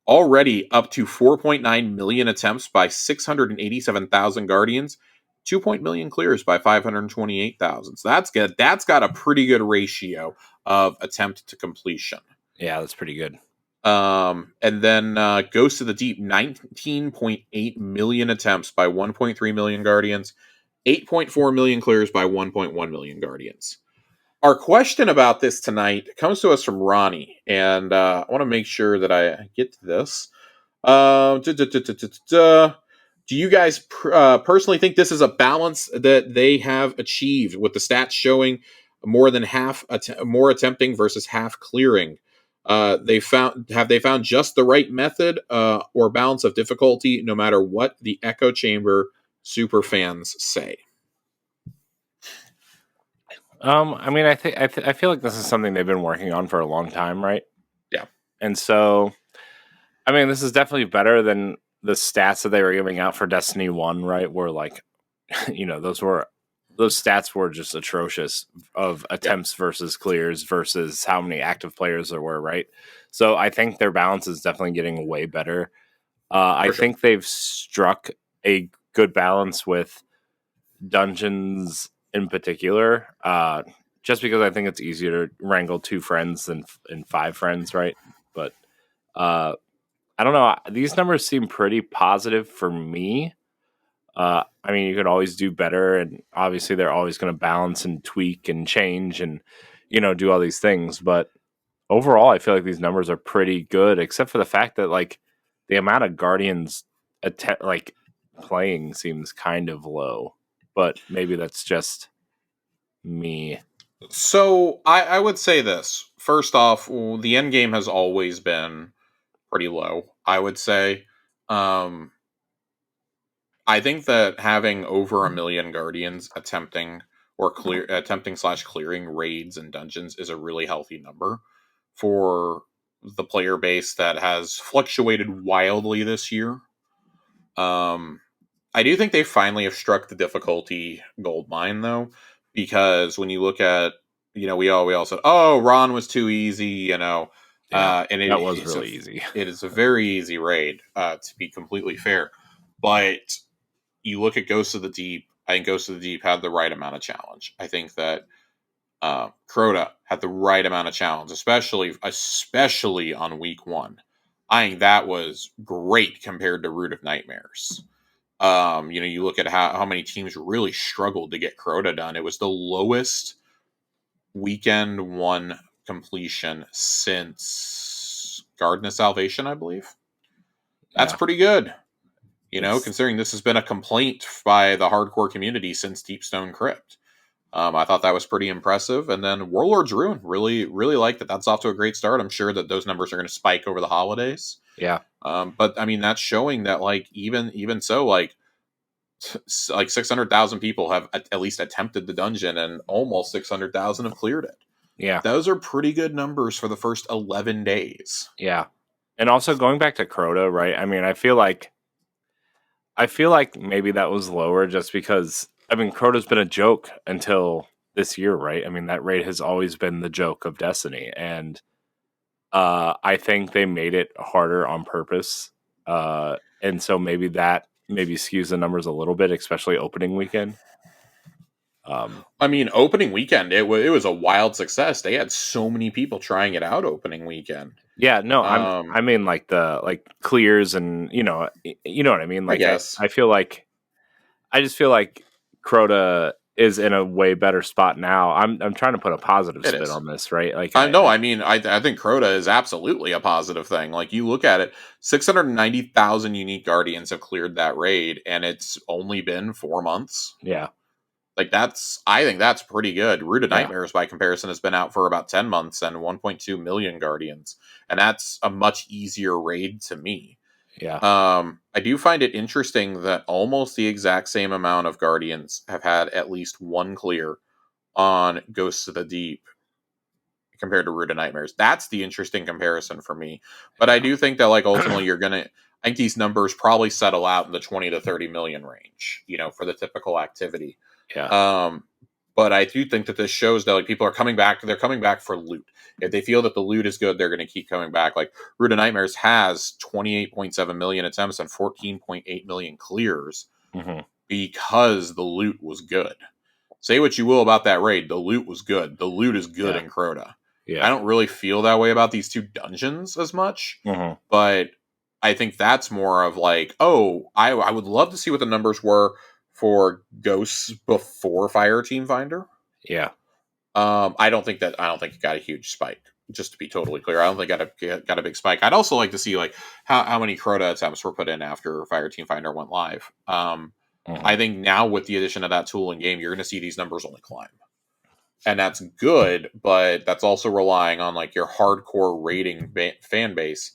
Already up to 4.9 million attempts by 687,000 Guardians, 2 million clears by 528,000. So that's good. That's got a pretty good ratio of attempt to completion.
Yeah, that's pretty good.
And then Ghost of the Deep, 19.8 million attempts by 1.3 million Guardians, 8.4 million clears by 1.1 million Guardians. Our question about this tonight comes to us from Ronnie, and I want to make sure that I get to this. Do you guys personally think this is a balance that they have achieved with the stats showing more than half more attempting versus half clearing? Have they found just the right method or balance of difficulty, no matter what the echo chamber super fans say?
I mean, I feel like this is something they've been working on for a long time, right?
Yeah.
And so, I mean, this is definitely better than the stats that they were giving out for Destiny 1, right? Where like, those stats were just atrocious of attempts versus clears versus how many active players there were, right? So I think their balance is definitely getting way better. I think they've struck a good balance with dungeons in particular, just because I think it's easier to wrangle 2 friends than 5 friends, right? But I don't know. These numbers seem pretty positive for me. I mean, you could always do better, and obviously they're always going to balance and tweak and change and do all these things. But overall, I feel like these numbers are pretty good, except for the fact that like the amount of Guardians playing seems kind of low. But maybe that's just me.
So I would say this. First off, the end game has always been pretty low, I would say. I think that having over 1 million Guardians attempting / clearing raids and dungeons is a really healthy number for the player base that has fluctuated wildly this year. I do think they finally have struck the difficulty gold mine, though, because when you look at, we all said, oh, Ron was too easy, and
that was really easy.
It is a very easy raid, to be completely fair. But you look at Ghosts of the Deep, I think Ghosts of the Deep had the right amount of challenge. I think that Crota had the right amount of challenge, especially on week one. I think that was great compared to Root of Nightmares. You look at how many teams really struggled to get Crota done. It was the lowest weekend one completion since Garden of Salvation, I believe. That's
Yeah.
pretty good.
It's
Considering this has been a complaint by the hardcore community since Deepstone Crypt. I thought that was pretty impressive. And then Warlord's Ruin, really, really like that. That's off to a great start. I'm sure that those numbers are going to spike over the holidays.
yeah.
But I mean, that's showing that like even so, like 600,000 people have at least attempted the dungeon, and almost 600,000 have cleared it.
Yeah.
Those are pretty good numbers for the first 11 days.
Yeah. And also going back to Crota, right? I mean, I feel like maybe that was lower just because I mean Crota's been a joke until this year, right? I mean that raid has always been the joke of Destiny, and I think they made it harder on purpose, and so maybe that skews the numbers a little bit, especially opening weekend.
I mean, opening weekend, it was a wild success. They had so many people trying it out opening weekend.
Yeah, no,
Um,
I mean like the clears and you know what I mean.
I
Like
guess
I feel like I just feel like Crota is in a way better spot now. I'm trying to put a positive
it
spin
is.
on this, right? Like
I know. I mean, I think Crota is absolutely a positive thing. Like you look at it, 690,000 unique guardians have cleared that raid, and it's only been 4 months.
yeah,
Like I think that's pretty good. Root of
yeah,
Nightmares, by comparison, has been out for about 10 months and 1.2 million guardians, and that's a much easier raid to me.
yeah,
I do find it interesting that almost the exact same amount of guardians have had at least one clear on Ghosts of the Deep compared to Root of Nightmares. That's the interesting comparison for me. But I
yeah,
do think that like ultimately I think these numbers probably settle out in the 20 to 30 million range, for the typical activity.
yeah,
Um, but I do think that this shows that like people are coming back. They're coming back for loot. If they feel that the loot is good, they're going to keep coming back. Like Root of Nightmares has 28.7 million attempts and 14.8 million clears
hmm
because the loot was good. Say what you will about that raid, the loot was good. The loot is good
yeah,
in Crota. I
yeah,
don't really feel that way about these two dungeons as much,
hmm
but I think that's more of like, oh, I would love to see what the numbers were for Ghosts before Fire Team Finder.
yeah,
I don't think it got a huge spike. Just to be totally clear, I don't think it got a big spike. I'd also like to see like how many Crota attempts were put in after Fire Team Finder went live.
hmm
I think now with the addition of that tool in game, you're going to see these numbers only climb, and that's good. But that's also relying on like your hardcore rating fan base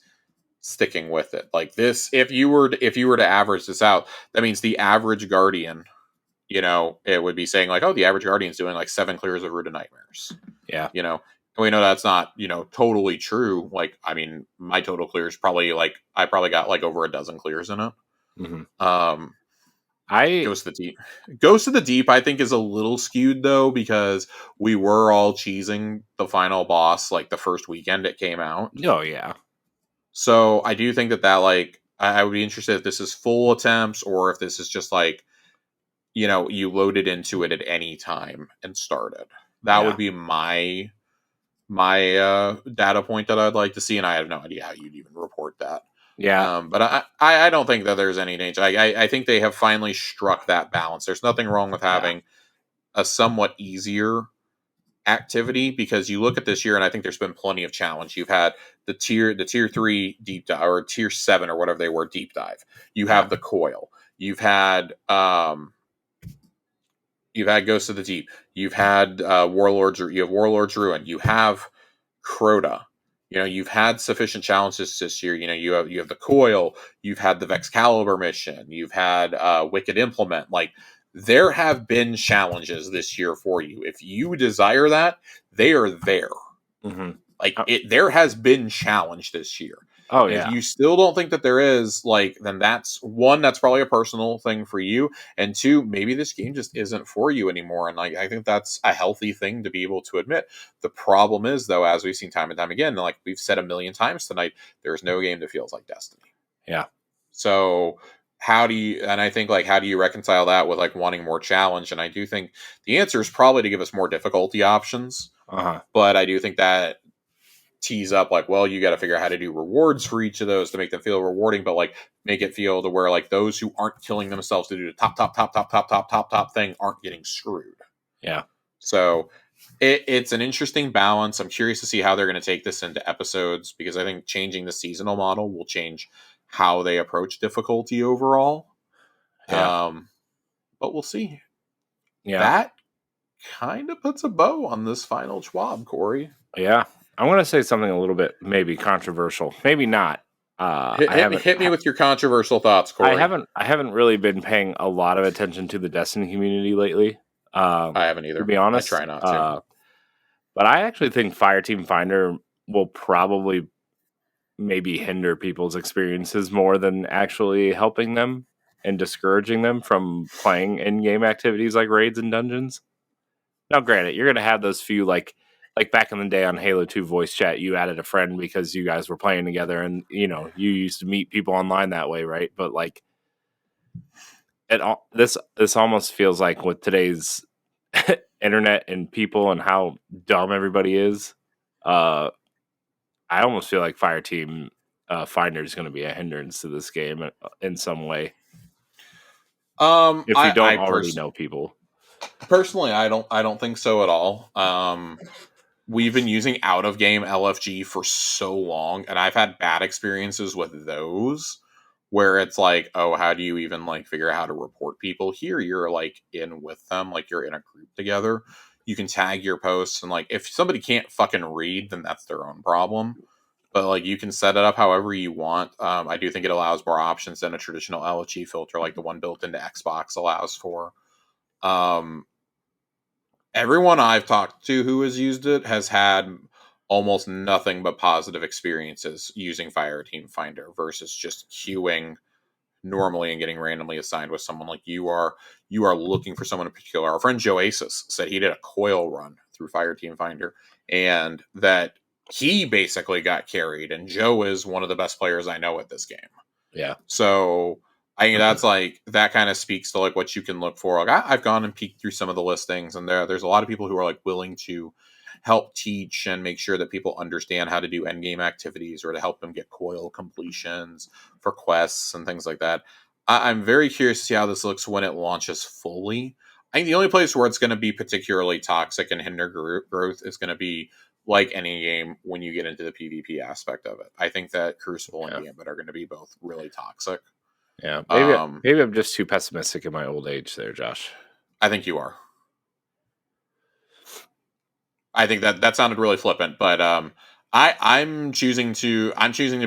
sticking with it. Like this, if you were to average this out, that means the average Guardian, it would be saying like, oh, the average Guardian's doing like 7 clears of Root of Nightmares.
yeah,
And we know that's not totally true. Like, I mean, my total clears probably like I probably got like over a dozen clears in it.
hmm
Um,
I
Ghost of the Deep. Ghost of the Deep, I think, is a little skewed though because we were all cheesing the final boss like the first weekend it came out.
oh yeah,
So I do think that like I would be interested if this is full attempts or if this is just like you loaded into it at any time and started. That
yeah,
would be my data point that I'd like to see, and I have no idea how you'd even report that.
yeah,
But I don't think that there's any danger. I think they have finally struck that balance. There's nothing wrong with
yeah,
having a somewhat easier activity because you look at this year, and I think there's been plenty of challenge. You've had the tier 3 deep dive or tier 7 or whatever they were deep dive. You
yeah,
have the coil. You've had Ghosts of the Deep. You've had Warlords. You have Warlords Ruin. You have Crota. You've had sufficient challenges this year. You have the Coil. You've had the Vexcalibur mission. You've had Wicked Implement. Like there have been challenges this year for you. If you desire that, they are there.
hmm
Like
oh,
there has been challenge this year.
oh
And if
yeah,
you still don't think that there is, like, then that's probably a personal thing for you. And two, maybe this game just isn't for you anymore. And like I think that's a healthy thing to be able to admit. The problem is though, as we've seen time and time again, like we've said a million times tonight, there's no game that feels like Destiny.
yeah,
So how do you, and I think like, how do you reconcile that with like wanting more challenge? And I do think the answer is probably to give us more difficulty options.
Uh-huh.
But I do think that tease up like, well, you got to figure out how to do rewards for each of those to make them feel rewarding, but like make it feel to where like those who aren't killing themselves to do the top thing aren't getting screwed.
Yeah.
So it's an interesting balance. I'm curious to see how they're going to take this into episodes, because I think changing the seasonal model will change how they approach difficulty overall.
Yeah.
But we'll see.
Yeah.
That kind of puts a bow on this final Schwab, Corey.
Yeah. I'm going to say something a little bit maybe controversial. Maybe not.
Hit me with your controversial thoughts, Corey.
I haven't really been paying a lot of attention to the Destiny community lately.
I haven't either.
To be honest.
I try not to.
But I actually think Fireteam Finder will probably maybe hinder people's experiences more than actually helping them and discouraging them from playing in-game activities like raids and dungeons. Now, granted, you're going to have those few, like back in the day on Halo 2 voice chat, you added a friend because you guys were playing together and, you know, you used to meet people online that way, right? But, like, this almost feels like with today's internet and people and how dumb everybody is, I almost feel like Fireteam Finder is going to be a hindrance to this game in some way. If you don't already know people.
Personally, I don't think so at all. We've been using out of game LFG for so long, and I've had bad experiences with those where it's like, oh, how do you even like figure out how to report people? Here you're like in with them, like you're in a group together. You can tag your posts, and like if somebody can't fucking read, then that's their own problem. But like you can set it up however you want. I do think it allows more options than a traditional LFG filter, like the one built into Xbox allows for. Everyone I've talked to who has used it has had almost nothing but positive experiences using Fireteam Finder versus just queuing normally and getting randomly assigned with someone. Like you are looking for someone in particular. Our friend Joe Asis said he did a coil run through Fireteam Finder and that he basically got carried, and Joe is one of the best players I know at this game.
Yeah.
So I think that's like, that kind of speaks to like what you can look for. Like I've gone and peeked through some of the listings, and there's a lot of people who are like willing to help teach and make sure that people understand how to do end game activities or to help them get coil completions for quests and things like that. I'm very curious to see how this looks when it launches fully. I think the only place where it's going to be particularly toxic and hinder growth is going to be like any game when you get into the PvP aspect of it. I think that Crucible and Gambit are going to be both really toxic.
Yeah, maybe I'm just too pessimistic in my old age there, Josh.
I think you are. I think that sounded really flippant, but I'm choosing to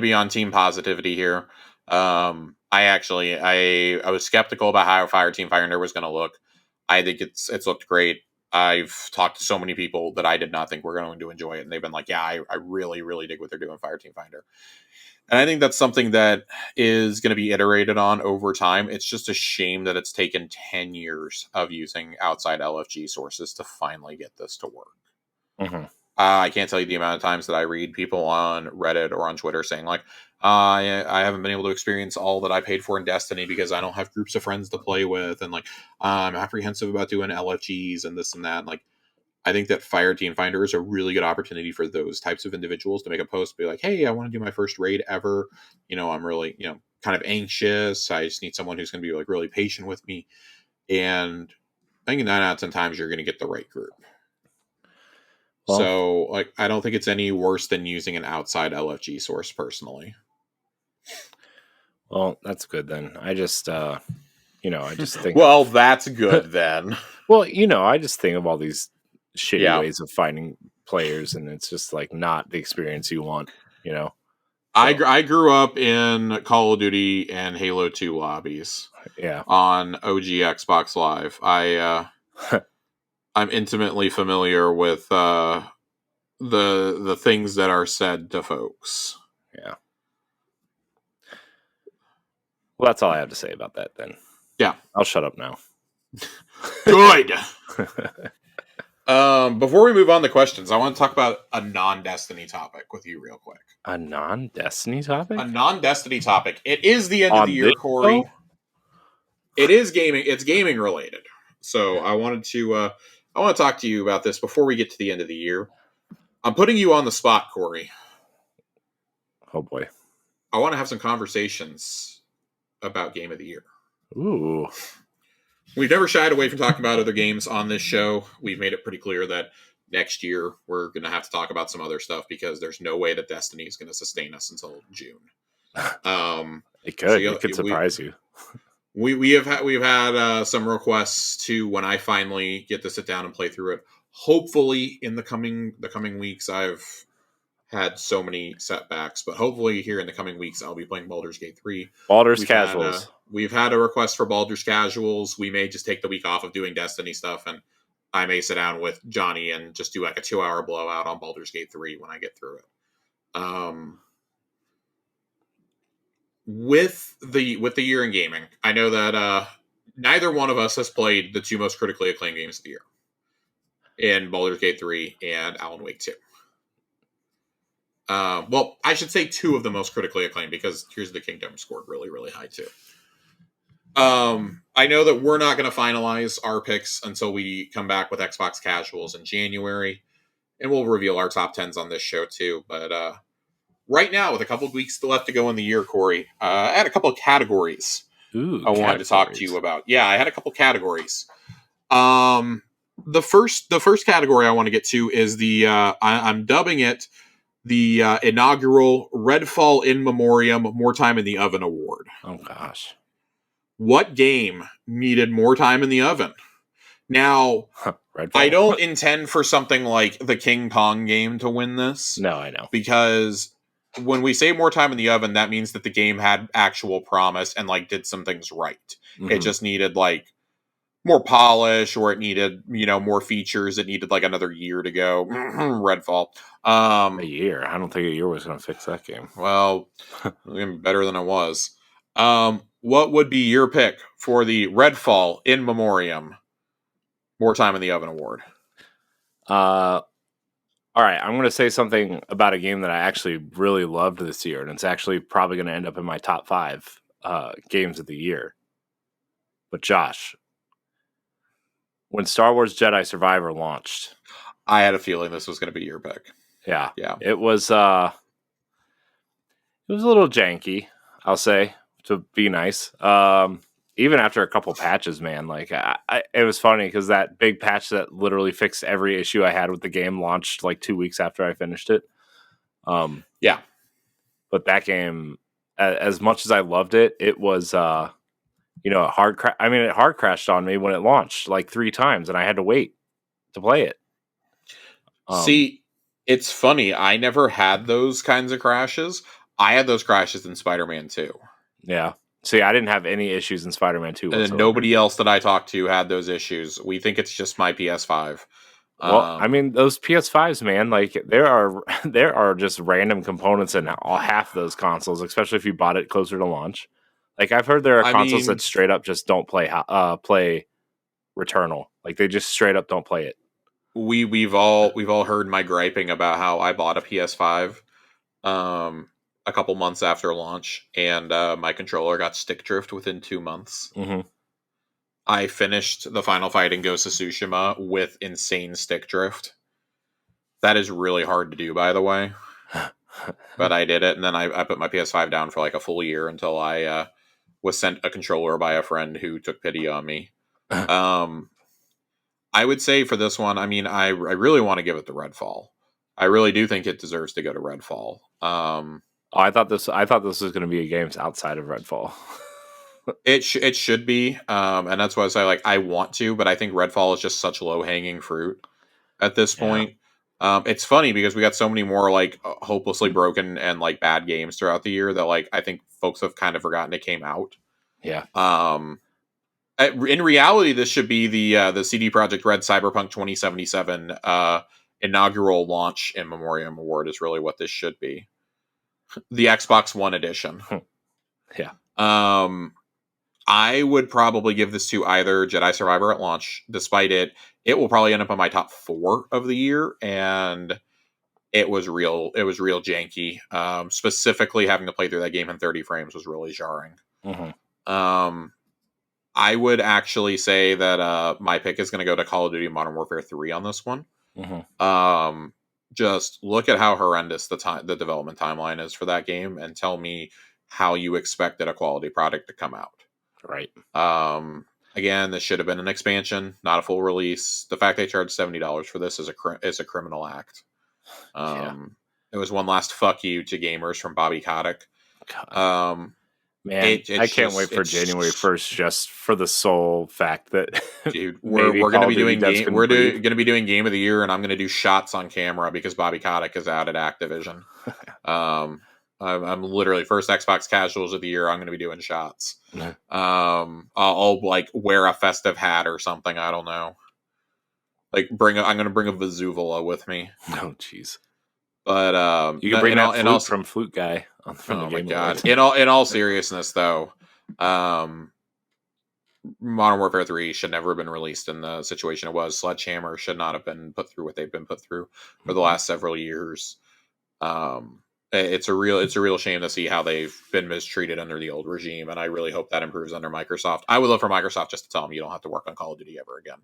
be on team positivity here. I was skeptical about how Fireteam Finder was going to look. I think it's looked great. I've talked to so many people that I did not think were going to enjoy it, and they've been like, yeah, I really, really dig what they're doing Fireteam Finder. And I think that's something that is going to be iterated on over time. It's just a shame that it's taken 10 years of using outside LFG sources to finally get this to work.
Mm-hmm.
I can't tell you the amount of times that I read people on Reddit or on Twitter saying like, I haven't been able to experience all that I paid for in Destiny because I don't have groups of friends to play with. And like, I'm apprehensive about doing LFGs and this and that. And like, I think that Fireteam Finder is a really good opportunity for those types of individuals to make a post, be like, hey, I want to do my first raid ever. You know, I'm really, kind of anxious. I just need someone who's going to be like really patient with me. And I think 9 out of 10 times you're going to get the right group. Well, so like, I don't think it's any worse than using an outside LFG source personally.
Well, that's good then. I just, I just think.
Well, that's good then.
Well, I just think of all these shitty ways of finding players, and it's just like not the experience you want, So.
I grew up in Call of Duty and Halo 2 lobbies.
Yeah.
On OG Xbox Live. I'm intimately familiar with the things that are said to folks.
Yeah. Well, that's all I have to say about that then.
Yeah.
I'll shut up now.
Good. Before we move on to questions, I want to talk about a non-Destiny topic with you real quick.
A non-Destiny topic?
A non-Destiny topic. It is the end of the year, Corey.
Show?
it is gaming. It's gaming related. So I want to talk to you about this before we get to the end of the year. I'm putting you on the spot, Corey.
Oh boy.
I want to have some conversations about Game of the Year.
Ooh.
We've never shied away from talking about other games on this show. We've made it pretty clear that next year we're going to have to talk about some other stuff because there's no way that Destiny is going to sustain us until June.
It could. It could surprise you.
We've had some requests to when I finally get to sit down and play through it. Hopefully, in the coming weeks, I've had so many setbacks, but hopefully here in the coming weeks, I'll be playing Baldur's Gate 3.
Baldur's Casuals.
We've had a request for Baldur's Casuals. We may just take the week off of doing Destiny stuff, and I may sit down with Johnny and just do like a 2-hour blowout on Baldur's Gate 3 when I get through it. With the year in gaming, I know that neither one of us has played the two most critically acclaimed games of the year in Baldur's Gate 3 and Alan Wake 2. Well, I should say two of the most critically acclaimed because Tears of the Kingdom scored really, really high too. I know that we're not going to finalize our picks until we come back with Xbox Casuals in January, and we'll reveal our top 10s on this show too. But right now, with a couple of weeks still left to go in the year, Corey, I had a couple of categories I wanted to talk to you about. Yeah, I had a couple categories. The first category I want to get to is the I'm dubbing it the inaugural Redfall in Memoriam More Time in the Oven Award.
Oh gosh.
What game needed more time in the oven? Now, I don't intend for something like the King Kong game to win this.
No, I know.
Because when we say more time in the oven, that means that the game had actual promise and like did some things right. Mm-hmm. It just needed like more polish, or it needed, more features. It needed like another year to go. Redfall.
A year? I don't think a year was going to fix that game.
Well, better than it was. What would be your pick for the Redfall in Memoriam More Time in the Oven Award?
All right, I'm going to say something about a game that I actually really loved this year, and it's actually probably going to end up in my top 5 games of the year. But Josh, when Star Wars Jedi Survivor launched,
I had a feeling this was going to be your pick.
Yeah. It was a little janky, I'll say, to be nice. Even after a couple patches, man, like it was funny because that big patch that literally fixed every issue I had with the game launched like 2 weeks after I finished it.
Yeah.
But that game, as much as I loved it, it was, it hard crashed on me when it launched like 3 times, and I had to wait to play it.
See, it's funny. I never had those kinds of crashes. I had those crashes in Spider-Man 2.
Yeah. See, I didn't have any issues in Spider-Man 2 whatsoever.
And nobody else that I talked to had those issues. We think it's just my PS5.
Well, those PS5s, man, like there are just random components in half those consoles, especially if you bought it closer to launch. Like I've heard there are consoles that straight up just don't play Returnal. Like they just straight up don't play it.
We've all heard my griping about how I bought a PS5 a couple months after launch, and my controller got stick drift within 2 months.
Mm-hmm.
I finished the final fight in Ghost of Tsushima with insane stick drift. That is really hard to do, by the way. But I did it, and then I put my PS5 down for like a full year until I was sent a controller by a friend who took pity on me. I would say for this one, I really want to give it to Redfall. I really do think it deserves to go to Redfall.
I thought this was going to be a game outside of Redfall.
It should be, and that's why I say I want to, but I think Redfall is just such low hanging fruit at this point. It's funny because we got so many more hopelessly broken and bad games throughout the year that I think folks have kind of forgotten it came out.
Yeah.
In reality, this should be the CD Projekt Red Cyberpunk 2077 inaugural launch in Memoriam Award is really what this should be. The Xbox One edition.
Yeah.
I would probably give this to either Jedi Survivor at launch. Despite it will probably end up in my top 4 of the year, and it was real janky. Specifically, having to play through that game in 30 frames was really jarring.
Mm-hmm.
I would actually say that my pick is going to go to Call of Duty Modern Warfare 3 on this one. Just look at how horrendous the development timeline is for that game, and tell me how you expected a quality product to come out.
Right.
Again, this should have been an expansion, not a full release. The fact they charged $70 for this is a criminal act. It was one last fuck you to gamers from Bobby Kotick.
Man, I can't wait for January 1st just for the sole fact that
dude, we're going to be doing Game of the Year, and I'm going to do shots on camera because Bobby Kotick is out at Activision. I'm literally first Xbox Casuals of the year. I'm going to be doing shots. I'll like wear a festive hat or something. I don't know. Like I'm going to bring a Vesuvala with me.
Oh, jeez.
But
you can bring that flute from Flute Guy.
Oh my god! In all seriousness, though, Modern Warfare 3 should never have been released in the situation it was. Sledgehammer should not have been put through what they've been put through for the last several years. It's a real shame to see how they've been mistreated under the old regime, and I really hope that improves under Microsoft. I would love for Microsoft just to tell them you don't have to work on Call of Duty ever again,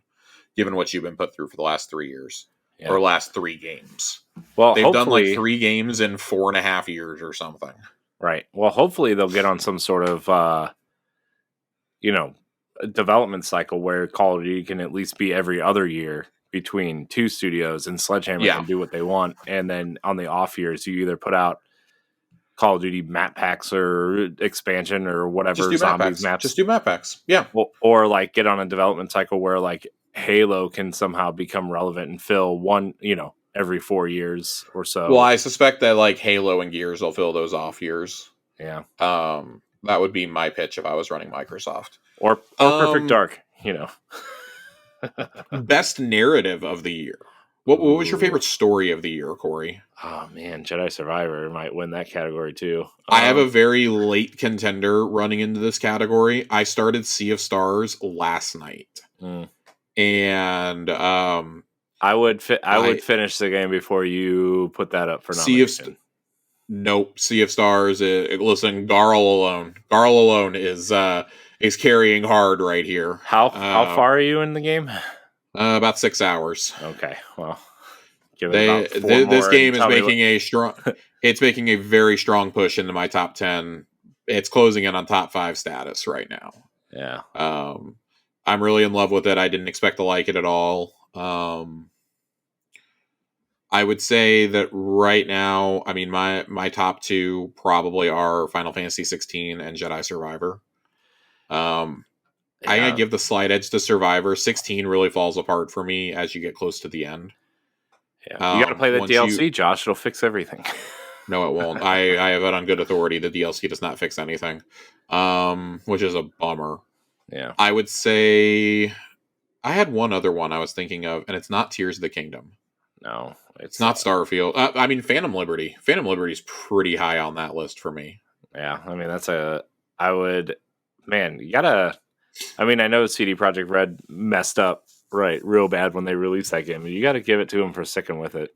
given what you've been put through for the last 3 years. Or last 3 games.
Well,
they've done like 3 games in 4.5 years or something.
Right. Well, hopefully they'll get on some sort of, development cycle where Call of Duty can at least be every other year between 2 studios, and Sledgehammer can do what they want. And then on the off years, you either put out Call of Duty map packs or expansion or whatever zombies maps.
Just do map packs. Yeah.
Or like get on a development cycle where like Halo can somehow become relevant and fill one, every 4 years or so.
Well, I suspect that like Halo and Gears will fill those off years.
Yeah.
That would be my pitch if I was running Microsoft.
Or Perfect Dark,
Best narrative of the year. What was your favorite story of the year, Corey?
Oh man, Jedi Survivor might win that category too.
I have a very late contender running into this category. I started Sea of Stars last night. And
I would finish the game before you put that up for nomination.
Sea of Stars. Listen, Garl alone is carrying hard right here.
How far are you in the game?
About 6 hours.
Okay, well,
this game is making a strong. It's making a very strong push into my top 10. It's closing in on top 5 status right now.
Yeah.
I'm really in love with it. I didn't expect to like it at all. I would say that right now, I mean, my top 2 probably are Final Fantasy 16 and Jedi Survivor. I'm going to give the slight edge to Survivor. 16 really falls apart for me as you get close to the end.
Yeah. You got to play the DLC, Josh. It'll fix everything.
No, it won't. I have it on good authority. The DLC does not fix anything, which is a bummer.
Yeah.
I would say I had one other one I was thinking of, and it's not Tears of the Kingdom.
No,
it's not Starfield. I mean, Phantom Liberty. Phantom Liberty is pretty high on that list for me.
Yeah, I mean, you gotta. I mean, I know CD Projekt Red messed up real bad when they released that game. You got to give it to them for sticking with it.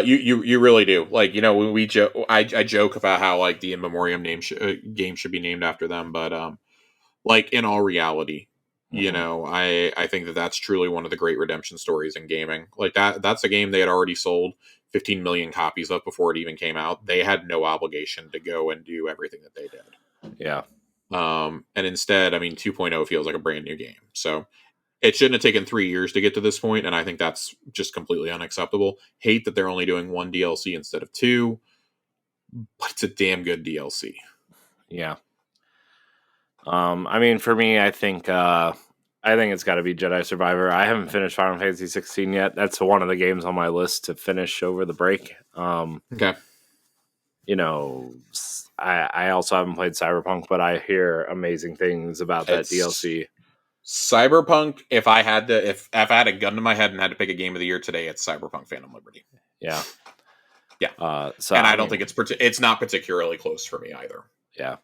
You really do. Like, when we joke, I joke about how like the In Memoriam game should be named after them, but like in all reality, I think that's truly one of the great redemption stories in gaming. Like that's a game they had already sold 15 million copies of before it even came out. They had no obligation to go and do everything that they did.
Yeah.
And instead, I mean, 2.0 feels like a brand new game. So it shouldn't have taken 3 years to get to this point, and I think that's just completely unacceptable. Hate that they're only doing 1 DLC instead of 2, but it's a damn good DLC.
Yeah. I mean, for me, I think it's got to be Jedi Survivor. I haven't finished Final Fantasy 16 yet. That's one of the games on my list to finish over the break.
Okay.
I also haven't played Cyberpunk, but I hear amazing things about that DLC.
Cyberpunk. If I had a gun to my head and had to pick a game of the year today, it's Cyberpunk Phantom Liberty.
Yeah.
Yeah. I don't think it's not particularly close for me either.
Yeah.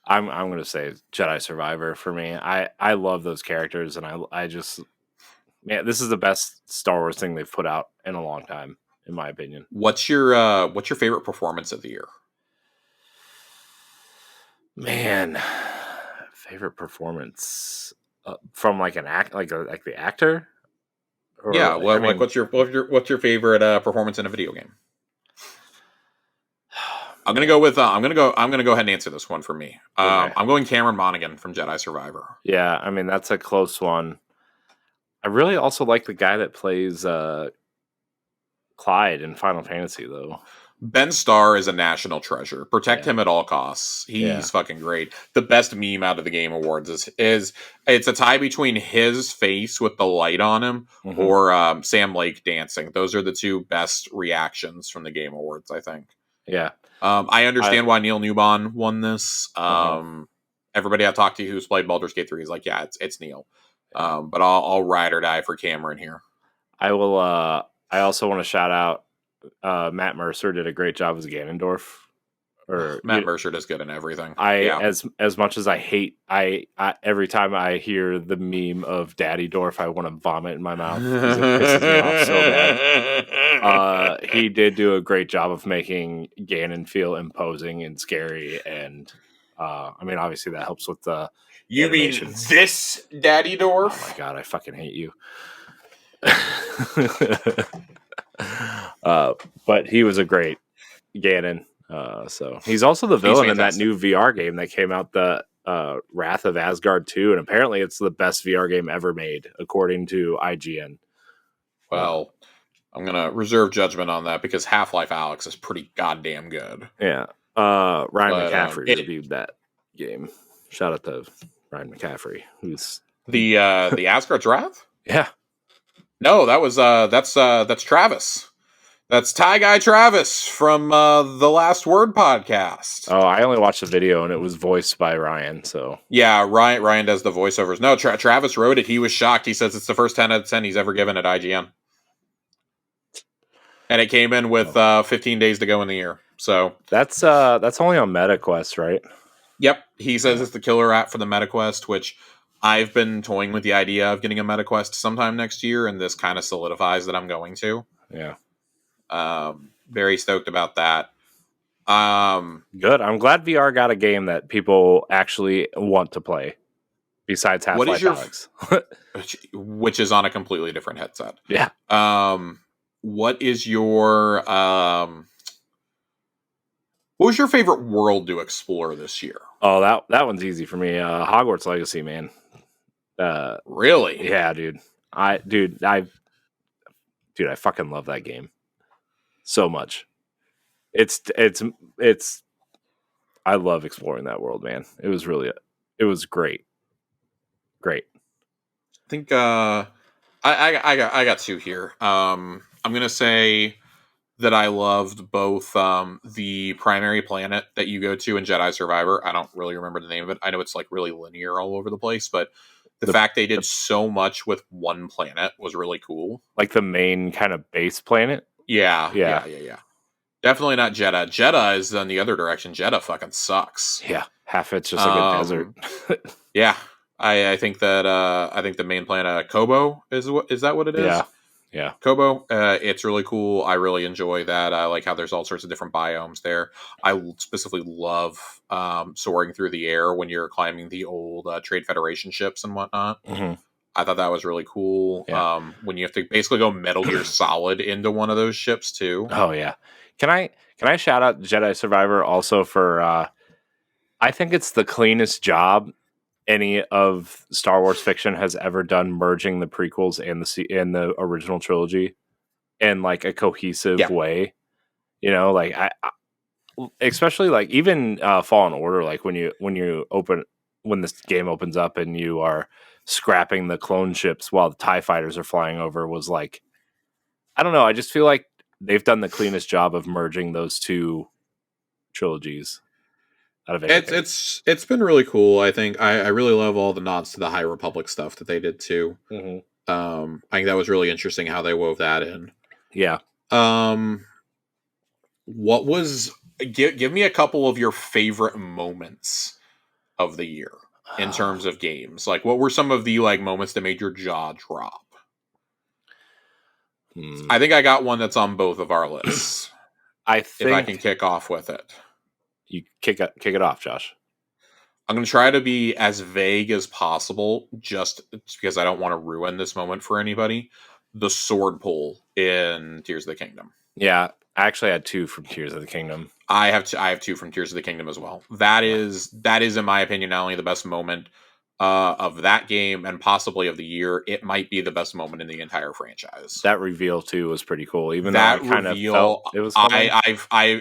I'm going to say Jedi Survivor for me. I love those characters, and I just, man, this is the best Star Wars thing they've put out in a long time, in my opinion.
What's your favorite performance of the year?
Man, Favorite performance from like an act, like the actor. Or,
Yeah,
what's
what's your favorite performance in a video game? I'm gonna go ahead and answer this one for me.
Okay.
I'm going Cameron Monaghan from Jedi Survivor.
Yeah, I mean that's a close one. I really also like the guy that plays Clyde in Final Fantasy, though.
Ben Starr is a national treasure. Protect him at all costs. He's fucking great. The best meme out of the Game Awards is it's a tie between his face with the light on him or Sam Lake dancing. Those are the two best reactions from the Game Awards, I think.
Yeah.
I understand why Neil Newbon won this. Everybody I talked to who's played Baldur's Gate 3 is like, yeah, it's Neil. But I'll ride or die for Cameron here.
I will. I also want to shout out Matt Mercer did a great job as Ganondorf.
Matt Mercer does good in everything.
As much as I hate, I every time I hear the meme of Daddy Dorf, I want to vomit in my mouth because it pisses me off so bad. He did do a great job of making Ganon feel imposing and scary, and I mean, obviously that helps with the.
You
animations.
mean this Daddy Dorf?
Oh my god, I fucking hate you. But he was a great Ganon. So he's also the villain in that new VR game that came out, the Wrath of Asgard 2, and apparently it's the best VR game ever made, according to IGN.
Well, I'm gonna reserve judgment on that because Half-Life Alyx is pretty goddamn good.
Yeah. Ryan McCaffrey reviewed that game. Shout out to Ryan McCaffrey, who's
the Asgard's Wrath.
Yeah.
No, that's Travis. That's Tie Guy Travis from the Last Word podcast.
Oh, I only watched the video and it was voiced by Ryan. So
yeah, Ryan does the voiceovers. No, Travis wrote it. He was shocked. He says it's the first 10 out of 10 he's ever given at IGN, and it came in with 15 days to go in the year. So
that's only on MetaQuest, right?
Yep, he says it's the killer app for the MetaQuest, which I've been toying with the idea of getting a MetaQuest sometime next year, and this kind of solidifies that I'm going to.
Yeah.
Very stoked about that.
Good. I'm glad VR got a game that people actually want to play besides Half-Life Alyx.
Which is on a completely different headset.
Yeah.
What is your what was your favorite world to explore this year?
Oh, that one's easy for me. Hogwarts Legacy, man.
Really?
Yeah, dude. I fucking love that game so much. It's I love exploring that world, man. It was great. I
think I got two here. I'm gonna say that I loved both the primary planet that you go to in Jedi Survivor. I don't really remember the name of it. I know it's like really linear all over the place, but the fact they did so much with one planet was really cool.
Like the main kind of base planet?
Yeah. Definitely not Jeddah. Jeddah is in the other direction. Jeddah fucking sucks.
Yeah. Half it's just like a desert.
Yeah. I think that the main planet Kobo is that what it is?
Yeah.
Kobo, it's really cool. I really enjoy that. I like how there's all sorts of different biomes there. I specifically love soaring through the air when you're climbing the old Trade Federation ships and whatnot.
Mm-hmm.
I thought that was really cool.
Yeah.
When you have to basically go Metal Gear Solid into one of those ships too.
Oh yeah. Can I shout out Jedi Survivor also for I think it's the cleanest job any of Star Wars fiction has ever done, merging the prequels and the original trilogy in like a cohesive way. You know, like I especially like even Fallen Order, like when this game opens up and you are scrapping the clone ships while the TIE fighters are flying over, was like, I don't know, I just feel like they've done the cleanest job of merging those two trilogies.
It's been really cool. I think I really love all the nods to the High Republic stuff that they did too.
Mm-hmm.
I think that was really interesting how they wove that in.
Yeah.
What was give me a couple of your favorite moments of the year in terms of games? Like, what were some of the like moments that made your jaw drop? I think I got one that's on both of our lists.
I think
if I can kick off with it.
You kick it off, Josh.
I'm going to try to be as vague as possible, just because I don't want to ruin this moment for anybody. The sword pull in Tears of the Kingdom.
Yeah, I actually had 2 from Tears of the Kingdom.
I have 2 from Tears of the Kingdom as well. That is, in my opinion, not only the best moment of that game and possibly of the year, it might be the best moment in the entire franchise.
That reveal too was pretty cool. Even
That
though I kind of
reveal,
felt it was coming.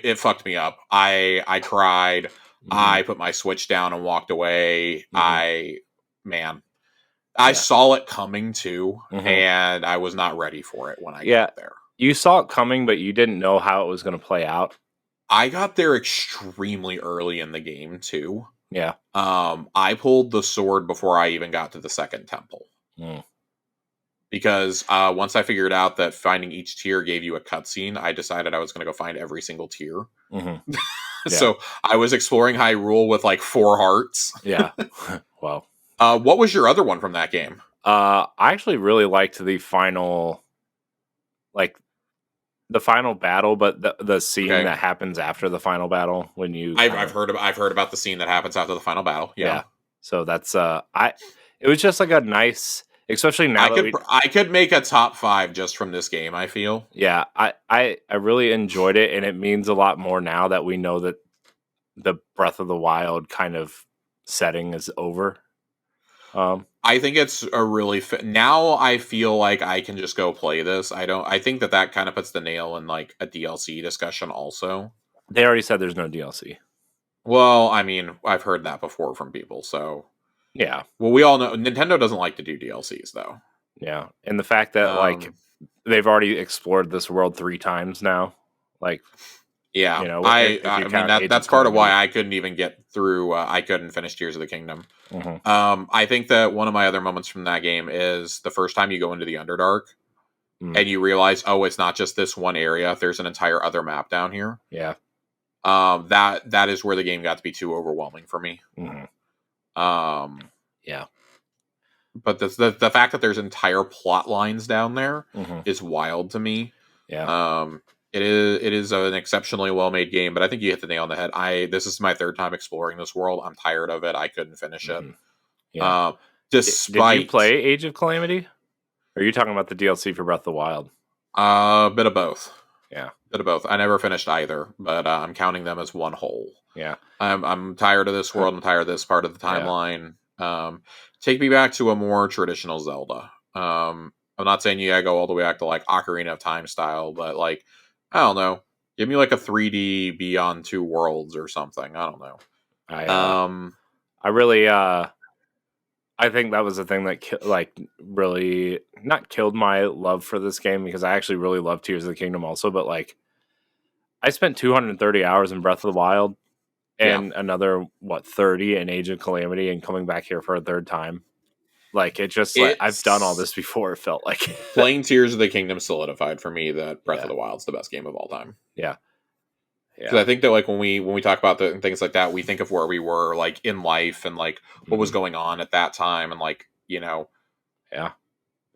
it fucked me up. I cried.
Mhm.
I put my Switch down and walked away.
Mhm.
I
Yeah.
saw it coming too,
Mhm.
and I was not ready for it when I
Yeah.
got there.
You saw it coming, but you didn't know how it was going to play out.
I got there extremely early in the game too.
Yeah.
I pulled the sword before I even got to the second temple.
Mm.
Because once I figured out that finding each tier gave you a cutscene, I decided I was going to go find every single tier.
Mhm. Yeah.
So I was exploring Hyrule with like 4 hearts.
Yeah. Wow.
What was your other one from that game?
I actually really liked the final, like the final battle, but the scene
Okay.
that happens after the final battle when you.
I've heard about the scene that happens after the final battle. Yeah.
So that's it was just like a nice, especially now
I could make a top 5 just from this game, I feel.
Yeah, I really enjoyed it, and it means a lot more now that we know that the Breath of the Wild kind of setting is over.
I think it's a really now I feel like I can just go play this. I think that kind of puts the nail in like a DLC discussion also.
They already said there's no DLC.
Well, I mean, I've heard that before from people, so
Yeah.
Well, we all know Nintendo doesn't like to do DLCs though.
Yeah. And the fact that like they've already explored this world 3 times now, like
yeah,
you know,
I mean that's part of why I couldn't even get through. I couldn't finish Tears of the Kingdom.
Mm-hmm.
I think that one of my other moments from that game is the first time you go into the Underdark and you realize, oh, it's not just this one area. There's an entire other map down here.
Yeah.
That is where the game got to be too overwhelming for me.
Mm-hmm. Yeah.
But the fact that there's entire plot lines down there is wild to me.
Yeah.
It is an exceptionally well made game, but I think you hit the nail on the head. This is my 3rd time exploring this world. I'm tired of it. I couldn't finish it.
Yeah.
Despite
Did you play Age of Calamity? Or are you talking about the DLC for Breath of the Wild?
A bit of both.
Yeah.
Bit of both. I never finished either, but I'm counting them as one whole.
Yeah.
I'm tired of this world. I'm tired of this part of the timeline. Take me back to a more traditional Zelda. I'm not saying you gotta go all the way back to like Ocarina of Time style, but like I don't know, give me like a 3D Beyond Two Worlds or something. I don't know.
I really I think that was the thing that really not killed my love for this game, because I actually really love Tears of the Kingdom also, but like I spent 230 hours in Breath of the Wild and another 30 in Age of Calamity, and coming back here for a 3rd time. Like it just like I've done all this before, it felt like.
Playing Tears of the Kingdom solidified for me that Breath of the Wild's the best game of all time.
Yeah.
Because I think that like when we talk about things like that, we think of where we were like in life and like what was going on at that time, and like, you know,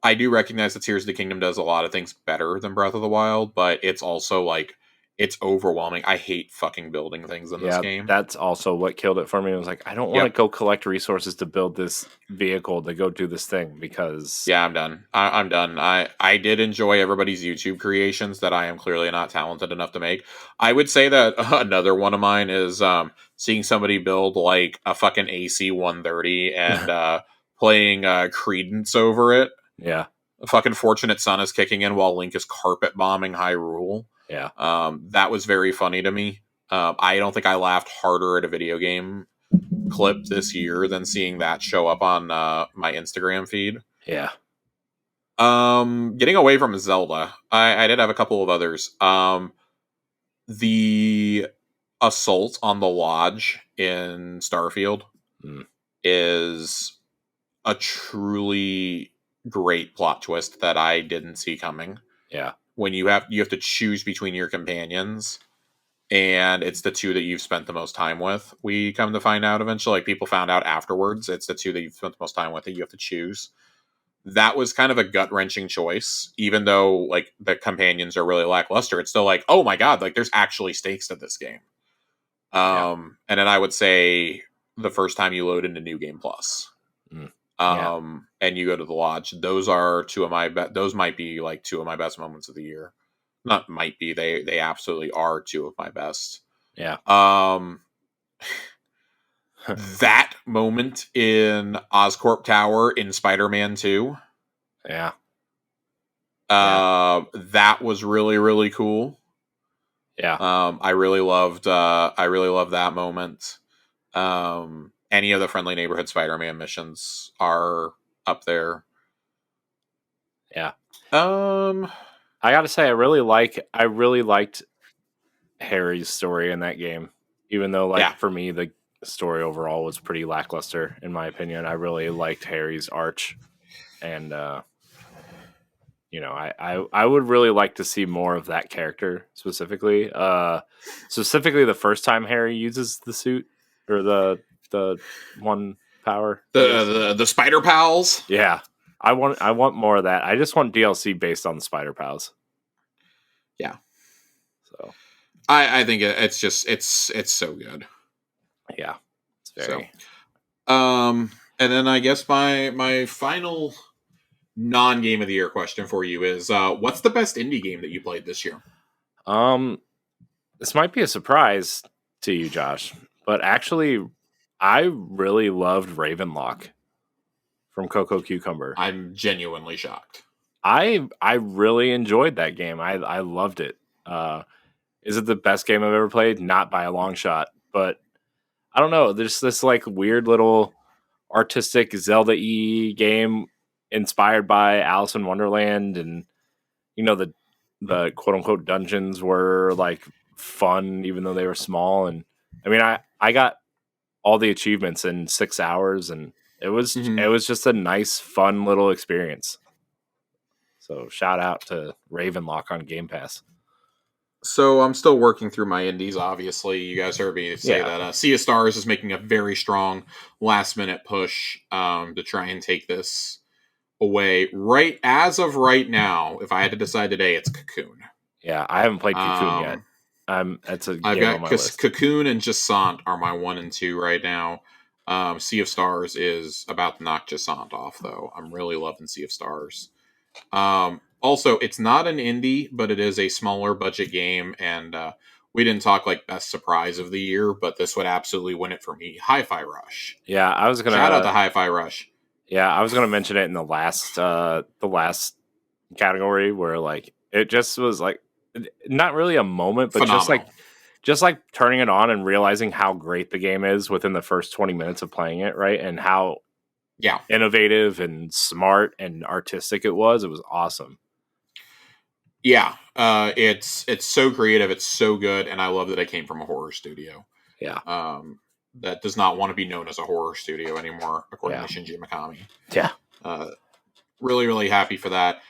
I do recognize that Tears of the Kingdom does a lot of things better than Breath of the Wild, but it's also like it's overwhelming. I hate fucking building things in this game.
That's also what killed it for me. It was like, I don't want to go collect resources to build this vehicle to go do this thing, because
I'm done. I'm done. I did enjoy everybody's YouTube creations that I am clearly not talented enough to make. I would say that another one of mine is seeing somebody build like a fucking AC 130 and playing Credence over it.
Yeah.
A fucking Fortunate Son is kicking in while Link is carpet bombing Hyrule.
Yeah.
That was very funny to me. I don't think I laughed harder at a video game clip this year than seeing that show up on my Instagram feed.
Yeah.
Getting away from Zelda, I did have a couple of others. The assault on the lodge in Starfield is a truly great plot twist that I didn't see coming.
Yeah.
When you have to choose between your companions, and it's the 2 that you've spent the most time with. We come to find out eventually, like people found out afterwards, it's the 2 that you've spent the most time with that you have to choose. That was kind of a gut-wrenching choice, even though like the companions are really lackluster. It's still like, oh my god, like there's actually stakes to this game. And then I would say the first time you load into New Game Plus.
Yeah.
And you go to the lodge. Those are two of my those might be like two of my best moments of the year. Not might be, they absolutely are two of my best.
Yeah.
That moment in Oscorp Tower in Spider-Man 2.
Yeah.
That was really, really cool.
Yeah.
I really loved that moment. Any of the Friendly Neighborhood Spider-Man missions are up there.
Yeah.
I
gotta say, I really liked Harry's story in that game, even though for me the story overall was pretty lackluster in my opinion. I really liked Harry's arch, and I would really like to see more of that character specifically. Specifically, the first time Harry uses the suit or the one power,
the Spider Pals.
Yeah, I want more of that. I just want DLC based on the Spider Pals.
Yeah.
So
I think it's just it's so good.
Yeah. It's very.
And then I guess my final non-game of the year question for you is what's the best indie game that you played this year?
This might be a surprise to you, Josh, but actually I really loved Ravenlock from Coco Cucumber.
I'm genuinely shocked.
I really enjoyed that game. I loved it. Is it the best game I've ever played? Not by a long shot, but I don't know. There's this like weird little artistic Zelda-y game inspired by Alice in Wonderland, and the quote unquote dungeons were like fun even though they were small. And I mean, I got all the achievements in 6 hours, and it was just a nice fun little experience. So shout out to Ravenlock on Game Pass.
So I'm still working through my indies. Obviously, you guys heard me say that Sea of Stars is making a very strong last minute push to try and take this away. Right as of right now, if I had to decide today, it's Cocoon.
Yeah, I haven't played Cocoon yet. That's a
I've
game
got
on my list.
Cocoon and Jasant are my 1 and 2 right now. Sea of Stars is about to knock Jasant off, though. I'm really loving Sea of Stars. Also, it's not an indie, but it is a smaller budget game, and we didn't talk like best surprise of the year, but this would absolutely win it for me. Hi-Fi Rush.
Yeah, I was gonna
shout out to Hi-Fi Rush.
Yeah, I was gonna mention it in the last category where like it just was like not really a moment, but
Phenomenal.
just like turning it on and realizing how great the game is within the first 20 minutes of playing it, right? And how innovative and smart and artistic it was. It was awesome.
Yeah, it's so creative, it's so good, and I love that it came from a horror studio.
Yeah.
That does not want to be known as a horror studio anymore, according to Shinji Mikami.
Yeah.
Really, really happy for that.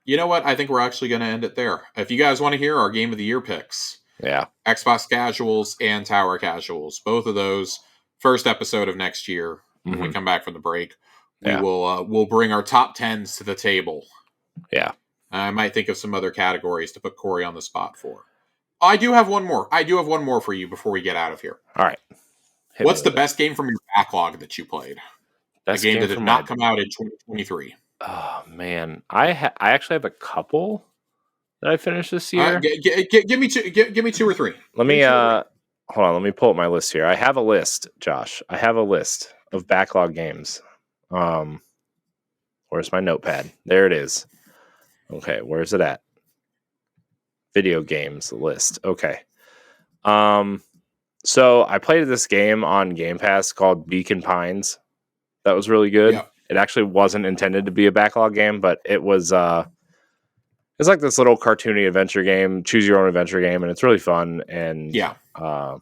You know what? I think we're actually going to end it there. If you guys want to hear our Game of the Year picks, Xbox Casuals and Tower Casuals, both of those, first episode of next year when we come back from the break, we'll bring our top 10s to the table.
Yeah.
I might think of some other categories to put Corey on the spot for. I do have one more for you before we get out of here.
All right.
What's the best game from your backlog that you played? A game that did not come out in 2023.
Oh man, I actually have a couple that I finished this year.
Give me two. Give me 2 or 3.
Let me hold on. Let me pull up my list here. I have a list, Josh. I have a list of backlog games. Where's my notepad? There it is. Okay, where's it at? Video games list. Okay. So I played this game on Game Pass called Beacon Pines. That was really good. Yeah. It actually wasn't intended to be a backlog game, but it was. It's like this little cartoony adventure game, choose your own adventure game, and it's really fun. And that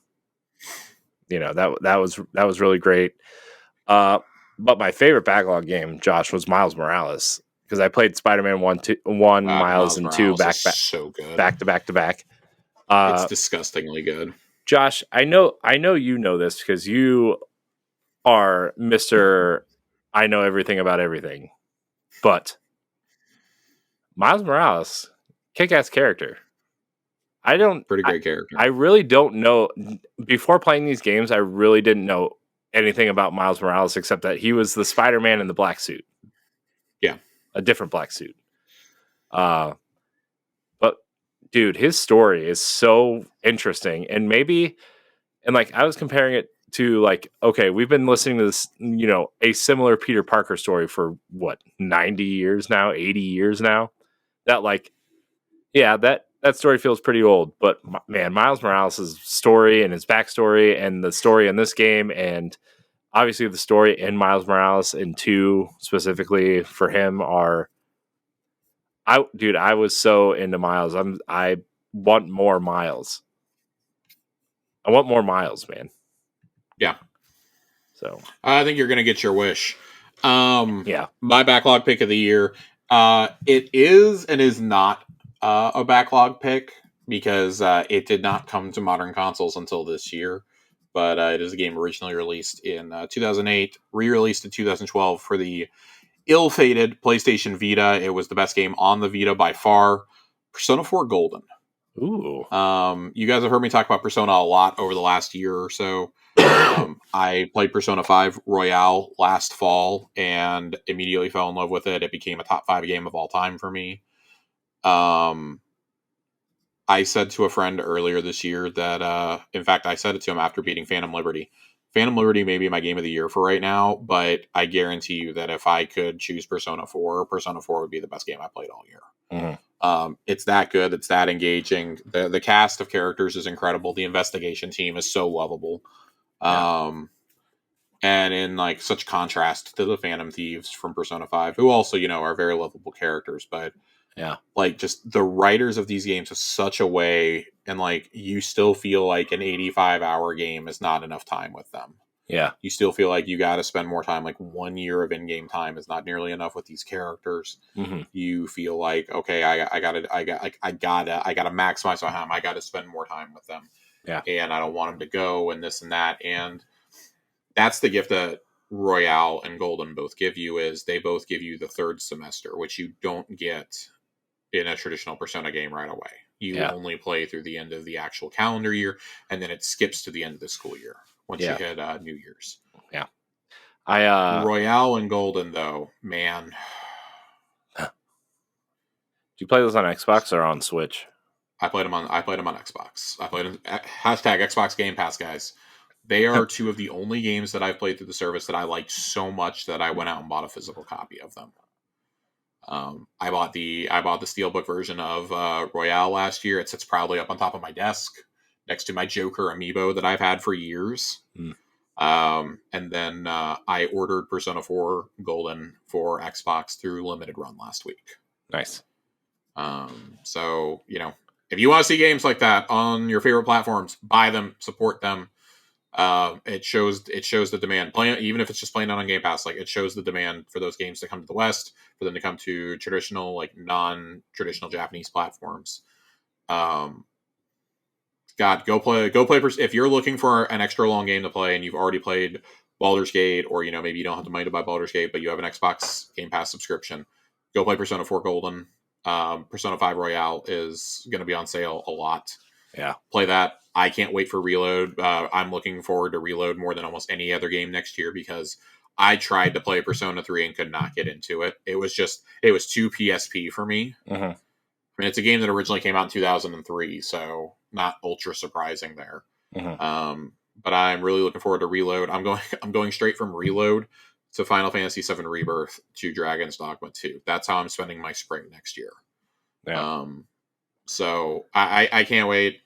was really great. But my favorite backlog game, Josh, was Miles Morales, because I played Spider-Man 1, Miles, and 2 back to back.
It's disgustingly good.
Josh, I know you know this because you are Mr. I know everything about everything. But Miles Morales, kick-ass character. I don't.
Pretty great character.
I really don't know. Before playing these games, I really didn't know anything about Miles Morales except that he was the Spider-Man in the black suit.
Yeah.
A different black suit. But dude, his story is so interesting, and like I was comparing it to like, okay, we've been listening to this, a similar Peter Parker story for what 90 years now, 80 years now. That like, yeah, that story feels pretty old, but man, Miles Morales' story and his backstory and the story in this game, and obviously the story in Miles Morales and 2 specifically for him are. I was so into Miles. I want more Miles. I want more Miles, man.
Yeah.
So
I think you're going to get your wish.
yeah.
My backlog pick of the year. It is and is not a backlog pick because it did not come to modern consoles until this year. But it is a game originally released in 2008, re-released in 2012 for the ill-fated PlayStation Vita. It was the best game on the Vita by far. Persona 4 Golden.
Ooh.
You guys have heard me talk about Persona a lot over the last year or so. I played Persona 5 Royale last fall and immediately fell in love with it. It became a top 5 game of all time for me. I said to a friend earlier this year that, in fact, I said it to him after beating Phantom Liberty. Phantom Liberty may be my game of the year for right now, but I guarantee you that if I could choose Persona 4, Persona 4 would be the best game I played all year.
Mm-hmm.
It's that good. It's that engaging. The cast of characters is incredible. The investigation team is so lovable. And in like such contrast to the Phantom Thieves from Persona 5, who also, are very lovable characters, but
yeah,
like just the writers of these games have such a way, and like you still feel like an 85-hour game is not enough time with them.
Yeah.
You still feel like you got to spend more time. Like 1 year of in-game time is not nearly enough with these characters.
Mm-hmm.
You feel like, okay, I gotta maximize my time. I got to spend more time with them.
Yeah.
And I don't want them to go and this and that. And that's the gift that Royale and Golden both give you, is they both give you the third semester, which you don't get in a traditional Persona game right away. You only play through the end of the actual calendar year, and then it skips to the end of the school year once you hit New Year's.
Yeah.
Royale and Golden, though, man.
Do you play those on Xbox or on Switch?
I played them on Xbox. I played them hashtag Xbox Game Pass, guys. They are two of the only games that I've played through the service that I liked so much that I went out and bought a physical copy of them. I bought the Steelbook version of Royale last year. It sits proudly up on top of my desk next to my Joker amiibo that I've had for years. And then I ordered Persona 4 Golden for Xbox through Limited Run last week.
Nice.
So, if you want to see games like that on your favorite platforms, buy them, support them. It shows the demand. Even if it's just playing out on Game Pass, like it shows the demand for those games to come to the West, for them to come to traditional, like non-traditional Japanese platforms. God, go play. If you're looking for an extra long game to play and you've already played Baldur's Gate, or maybe you don't have the money to buy Baldur's Gate, but you have an Xbox Game Pass subscription, go play Persona 4 Golden. Persona 5 Royale is going to be on sale a lot.
Yeah,
play that. I can't wait for Reload. I'm looking forward to Reload more than almost any other game next year, because I tried to play Persona 3 and could not get into it. It was too PSP for me.
Mm-hmm.
I mean, it's a game that originally came out in 2003, so not ultra surprising there.
Mm-hmm.
But I'm really looking forward to Reload. I'm going straight from Reload to Final Fantasy VII Rebirth to Dragon's Dogma 2. That's how I'm spending my spring next year.
Yeah.
So I can't wait.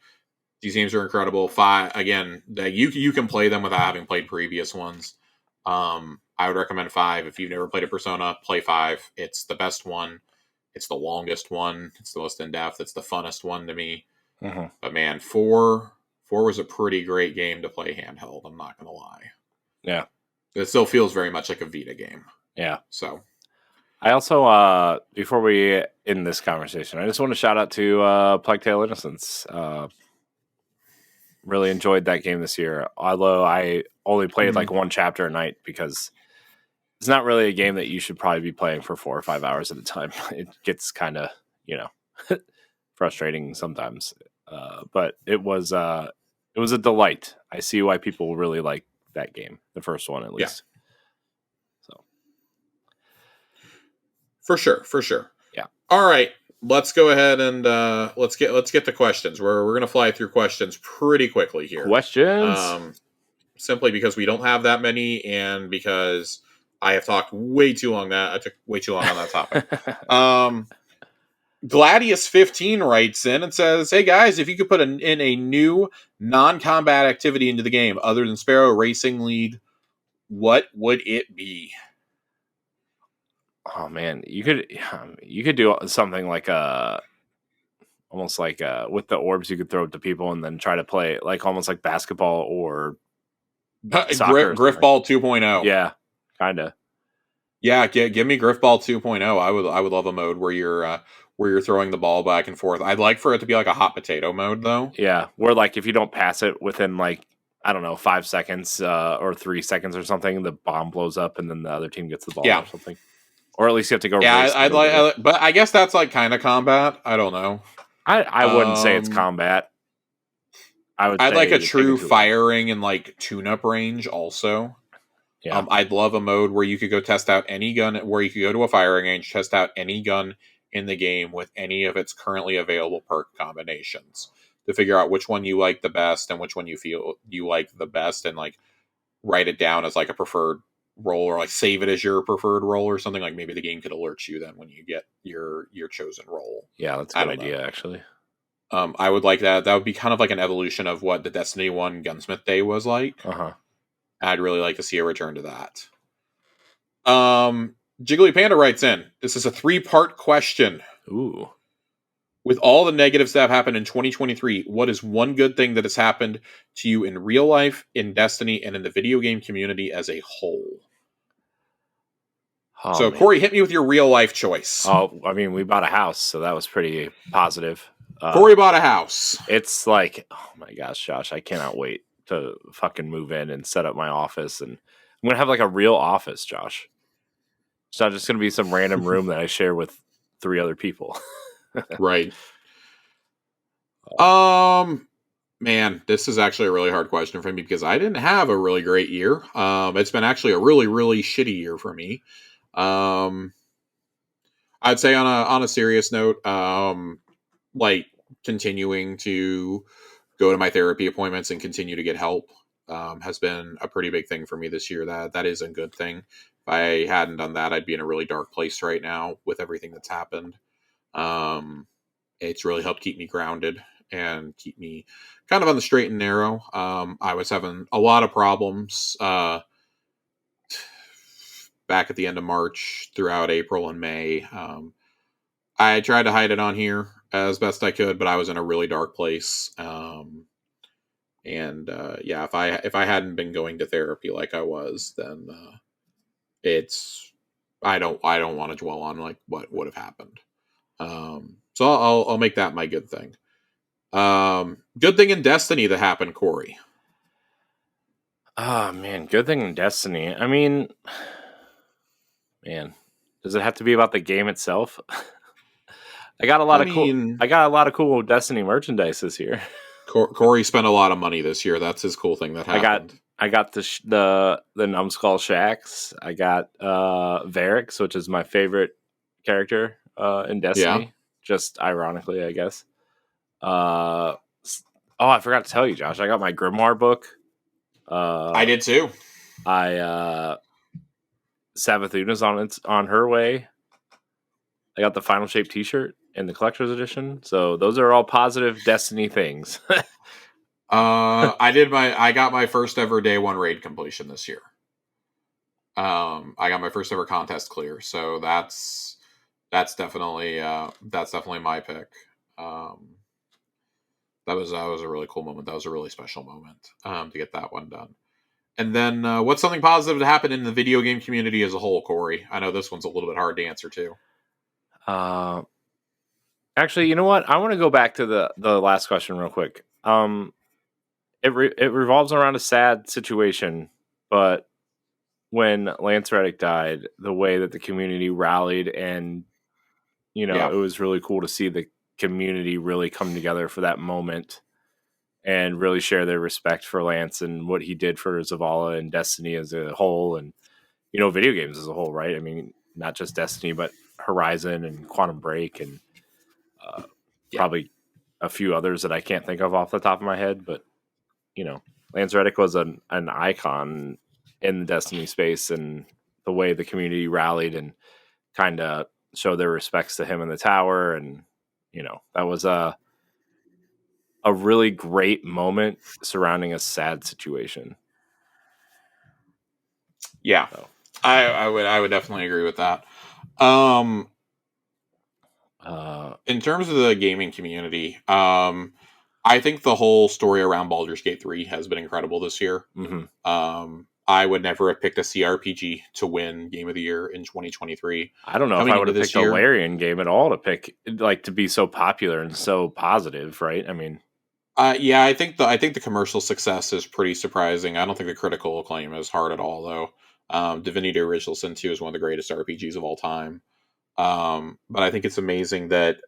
These games are incredible. 5 again. You can play them without having played previous ones. I would recommend 5 if you've never played a Persona. Play 5. It's the best one. It's the longest one. It's the most in depth. It's the funnest one to me.
Mm-hmm.
But man, 4 was a pretty great game to play handheld. I'm not gonna lie.
Yeah,
it still feels very much like a Vita game.
Yeah.
So
I also, before we end this conversation, I just want to shout out to Plague Tale Innocence. Really enjoyed that game this year, although I only played like one chapter a night, because it's not really a game that you should probably be playing for 4 or 5 hours at a time. It gets kind of, frustrating sometimes. But it was a delight. I see why people really like that game, the first one at
Yeah.
least. So
For sure.
yeah.
All right, let's go ahead and let's get to questions. We're gonna fly through questions pretty quickly here.
Questions.
Simply because we don't have that many, and because I have talked way too long. That I took way too long on that topic. Gladius15 writes in and says, "Hey guys, if you could put in a new non-combat activity into the game other than Sparrow Racing League, what would it be?"
Oh man, you could do something like almost like with the orbs. You could throw it to people and then try to play like almost like basketball or soccer. Or
Griffball 2.0.
Yeah, kind of.
Yeah, give me Griffball 2.0. I would love a mode where you're throwing the ball back and forth. I'd like for it to be like a hot potato mode though.
Yeah, where like if you don't pass it within like I don't know 5 seconds or 3 seconds or something, the bomb blows up and then the other team gets the ball or something. Or at least you have to go.
Yeah, I'd like, but I guess that's like kind of combat. I don't know.
I wouldn't say it's combat. I'd
like a true firing and like tune-up range also.
Yeah.
I'd love a mode where you could go test out any gun, where you could go to a firing range, test out any gun in the game with any of its currently available perk combinations to figure out which one you like the best and which one you feel you like the best, and like write it down as like a preferred role, or like save it as your preferred role or something. Like maybe the game could alert you then when you get your chosen role.
Yeah, that's a good idea actually.
I would like that. That would be kind of like an evolution of what the Destiny 1 Gunsmith Day was like. I'd really like to see a return to that. Jiggly Panda writes in, this is a 3-part question.
Ooh.
With all the negatives that have happened in 2023, what is one good thing that has happened to you in real life, in Destiny, and in the video game community as a whole? Oh, so, man. Corey, hit me with your real life choice.
Oh, I mean, we bought a house, so that was pretty positive.
Corey bought a house.
It's like, oh my gosh, Josh, I cannot wait to fucking move in and set up my office, and I'm gonna have like a real office, Josh. It's not just gonna be some random room that I share with 3 other people.
Right. Man, this is actually a really hard question for me because I didn't have a really great year. It's been actually a really, really shitty year for me. I'd say on a serious note, like continuing to go to my therapy appointments and continue to get help has been a pretty big thing for me this year. That is a good thing. If I hadn't done that, I'd be in a really dark place right now with everything that's happened. It's really helped keep me grounded and keep me kind of on the straight and narrow. I was having a lot of problems back at the end of March, throughout April and May. I tried to hide it on here as best I could, but I was in a really dark place. Yeah, if I hadn't been going to therapy like I was, then I don't want to dwell on like what would have happened. So I'll make that my good thing. Good thing in Destiny that happened, Corey.
Oh man, good thing in Destiny. I mean, man, does it have to be about the game itself? I got a lot of cool Destiny merchandise this year.
Corey spent a lot of money this year. That's his cool thing that happened.
I got the Numbskull Shacks. I got Varix, which is my favorite character in Destiny. Yeah. Just ironically, I guess. I forgot to tell you, Josh. I got my Grimoire book.
I did too.
Sabathuna's on her way. I got the Final Shape T-shirt and the collector's edition. So those are all positive Destiny things.
I got my first ever day 1 raid completion this year. I got my first ever contest clear. So that's definitely my pick. That was a really cool moment. That was a really special moment to get that one done. And then what's something positive to happen in the video game community as a whole, Corey? I know this one's a little bit hard to answer too.
Actually, you know what? I want to go back to the last question real quick. It revolves around a sad situation, but when Lance Reddick died, the way that the community rallied and, it was really cool to see community really come together for that moment and really share their respect for Lance and what he did for Zavala and Destiny as a whole, and video games as a whole, right? I mean, not just Destiny, but Horizon and Quantum Break and
Yeah.
probably a few others that I can't think of off the top of my head. But Lance Reddick was an icon in the Destiny space, and the way the community rallied and kind of showed their respects to him in the tower, and that was a really great moment surrounding a sad situation.
Yeah,
So,
I would definitely agree with that. In terms of the gaming community, I think the whole story around Baldur's Gate 3 has been incredible this year. I would never have picked a CRPG to win Game of the Year in 2023.
I don't know if I would have picked a Larian game at all to pick, like, to be so popular and so positive, right? I mean,
yeah, I think the commercial success is pretty surprising. I don't think the critical acclaim is hard at all, though. Divinity Original Sin 2 is one of the greatest RPGs of all time. But I think it's amazing that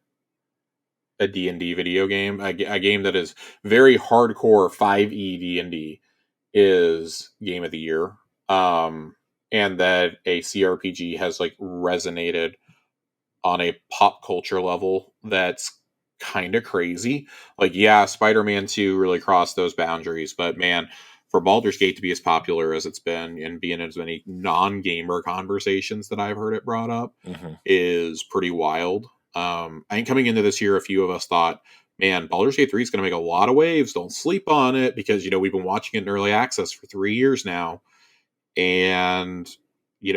a D&D video game, a game that is very hardcore 5e D&D, is Game of the Year. And that a CRPG has like resonated on a pop culture level that's kind of crazy. Like, yeah, Spider-Man 2 really crossed those boundaries, but man, for Baldur's Gate to be as popular as it's been and be in as many non-gamer conversations that I've heard it brought up is pretty wild. I think coming into this year, a few of us thought, man, Baldur's Gate 3 is going to make a lot of waves. Don't sleep on it, because, we've been watching it in early access for 3 years now. And,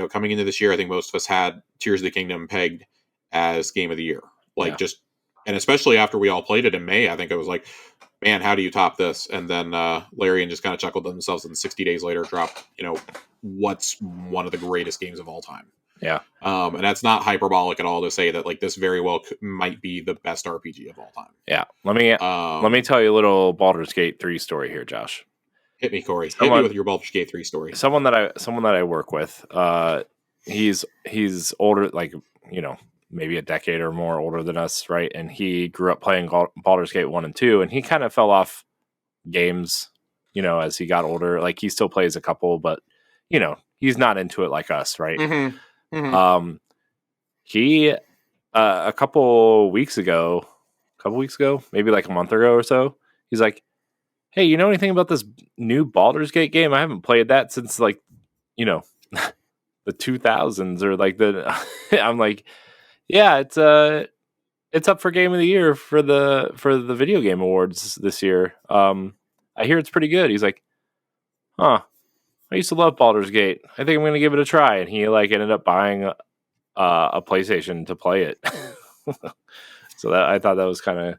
coming into this year, I think most of us had Tears of the Kingdom pegged as Game of the Year. Like, and especially after we all played it in May, I think it was like, man, how do you top this? And then Larian just kind of chuckled to themselves, and 60 days later dropped, what's one of the greatest games of all time.
Yeah.
And that's not hyperbolic at all to say that, like, this very well might be the best RPG of all time.
Yeah. Let me tell you a little Baldur's Gate 3 story here, Josh.
Hit me, Corey. Hit me with your Baldur's Gate 3 story.
Someone that I work with, he's older, like, maybe a decade or more older than us, right? And he grew up playing Baldur's Gate 1 and 2, and he kind of fell off games, as he got older. Like, he still plays a couple, but, he's not into it like us, right? He, a couple weeks ago, maybe like a month ago or so, he's like, hey, you know anything about this new Baldur's Gate game? I haven't played that since, like, the 2000s, or like I'm like, yeah, it's up for Game of the Year for the video game awards this year. I hear it's pretty good. He's like, huh, I used to love Baldur's Gate. I think I'm going to give it a try. And he, like, ended up buying a PlayStation to play it. So that, I thought that was kind of,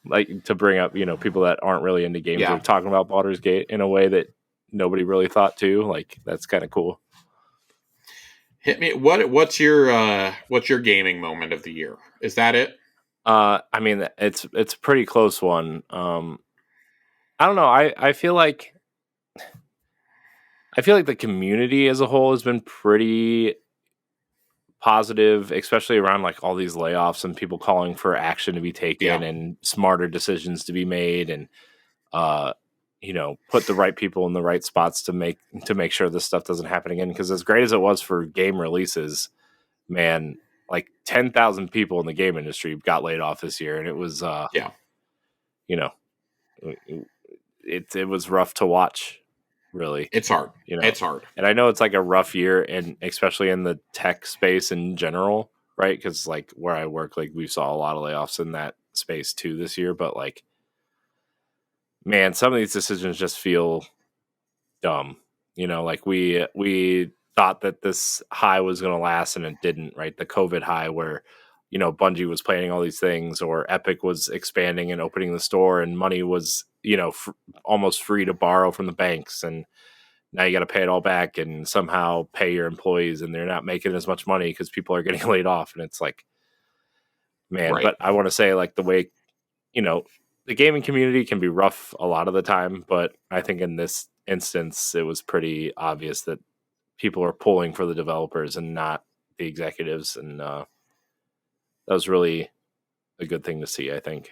like, to bring up, people that aren't really into games are talking about Baldur's Gate in a way that nobody really thought to. Like, that's kind of cool.
Hit me. What's your gaming moment of the year? Is that it?
I mean, it's a pretty close one. I don't know. I feel like the community as a whole has been pretty positive, especially around, like, all these layoffs and people calling for action to be taken and smarter decisions to be made, and put the right people in the right spots to make sure this stuff doesn't happen again. Because as great as it was for game releases, man, like 10,000 people in the game industry got laid off this year, and it was it was rough to watch. Really,
it's hard. It's hard,
and I know it's like a rough year, and especially in the tech space in general, right? Because, like, where I work, like, we saw a lot of layoffs in that space too this year. But, like, man, some of these decisions just feel dumb. Like, we thought that this high was going to last, and it didn't, right? The COVID high where, Bungie was planning all these things, or Epic was expanding and opening the store, and money was, almost free to borrow from the banks. And now you got to pay it all back and somehow pay your employees, and they're not making as much money because people are getting laid off. And it's like, man, right. But I want to say, like, the way, the gaming community can be rough a lot of the time, but I think in this instance, it was pretty obvious that people are pulling for the developers and not the executives. And that was really a good thing to see, I think.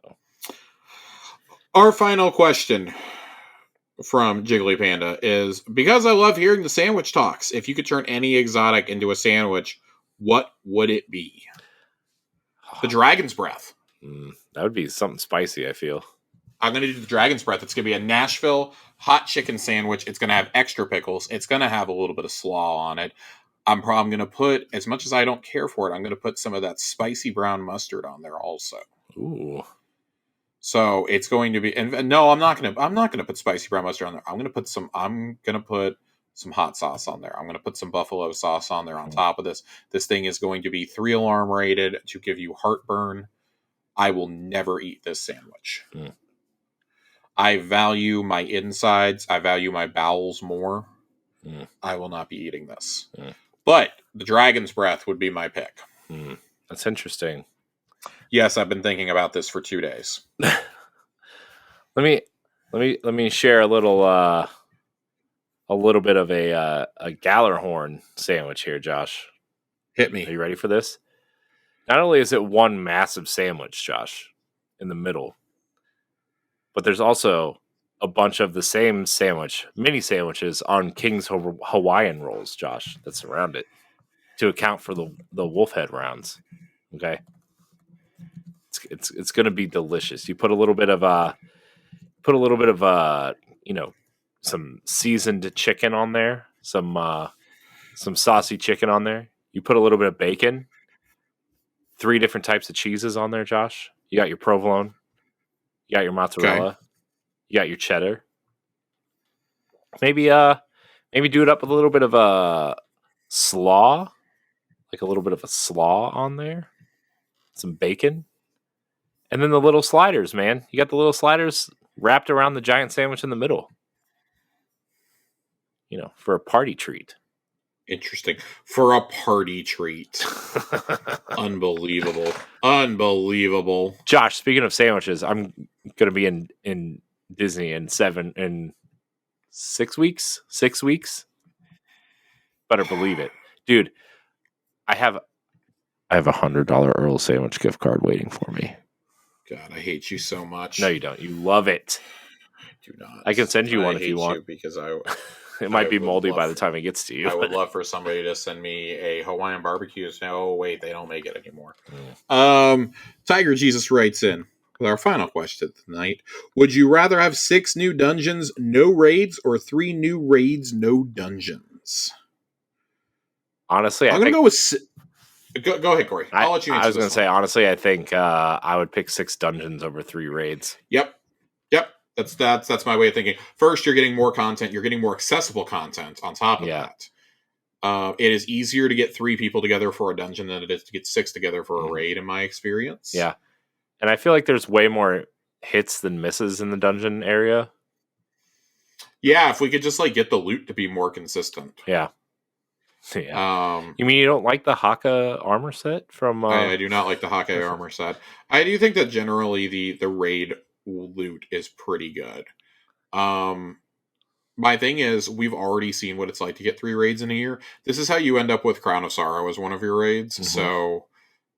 So.
Our final question from Jiggly Panda is, because I love hearing the sandwich talks, if you could turn any exotic into a sandwich, what would it be? The dragon's breath.
That would be something spicy, I feel.
I'm going to do the dragon's breath. It's going to be a Nashville hot chicken sandwich. It's going to have extra pickles. It's going to have a little bit of slaw on it. I'm going to put, as much as I don't care for it, I'm going to put some of that spicy brown mustard on there also.
Ooh.
So it's going to be, and no, I'm not going to put spicy brown mustard on there. I'm going to put some hot sauce on there. I'm going to put some buffalo sauce on there on top of this. This thing is going to be 3 alarm rated to give you heartburn. I will never eat this sandwich. I value my insides. I value my bowels more. I will not be eating this. But the dragon's breath would be my pick.
That's interesting.
Yes, I've been thinking about this for 2 days.
Let me share a little bit of a Gallarhorn sandwich here, Josh.
Hit me.
Are you ready for this? Not only is it one massive sandwich, Josh, in the middle, but there's also a bunch of the same mini sandwiches on King's Hawaiian rolls, Josh, that surround it to account for the wolf head rounds. Okay, it's going to be delicious. You put a little bit of some seasoned chicken on there, some saucy chicken on there. You put a little bit of bacon, 3 different types of cheeses on there, Josh. You got your provolone, you got your mozzarella, you got your cheddar. Maybe do it up with a little bit of slaw, like a little bit of a slaw on there, some bacon, and then the little sliders, man. You got the little sliders wrapped around the giant sandwich in the middle. For a party treat.
Interesting. For a party treat. Unbelievable.
Josh, speaking of sandwiches, I'm going to be in Disney in 6 weeks. 6 weeks. Better believe it. Dude, I have a $100 Earl sandwich gift card waiting for me.
God, I hate you so much.
No, you don't. You love it.
I do not.
I can send you one if you want.
Because
it might be moldy by the time it gets to you.
I would love for somebody to send me a Hawaiian barbecue. No, wait, they don't make it anymore. Tiger Jesus writes in with our final question tonight. Would you rather have 6 new dungeons, no raids, or 3 new raids, no dungeons?
Honestly,
I'm going to go with... Go ahead, Corey. I'll let you answer.
I was going to say, honestly, I think I would pick 6 dungeons over 3 raids.
Yep. That's my way of thinking. First, you're getting more content. You're getting more accessible content on top of that. It is easier to get 3 people together for a dungeon than it is to get 6 together for a raid, in my experience.
Yeah. And I feel like there's way more hits than misses in the dungeon area.
Yeah, if we could just get the loot to be more consistent.
Yeah. Yeah. You mean you don't like the Haka armor set from?
I do not like the Haka armor set. I do think that generally the raid loot is pretty good. My thing is, we've already seen what it's like to get 3 raids in a year. This is how you end up with Crown of Sorrow as one of your raids. Mm-hmm. So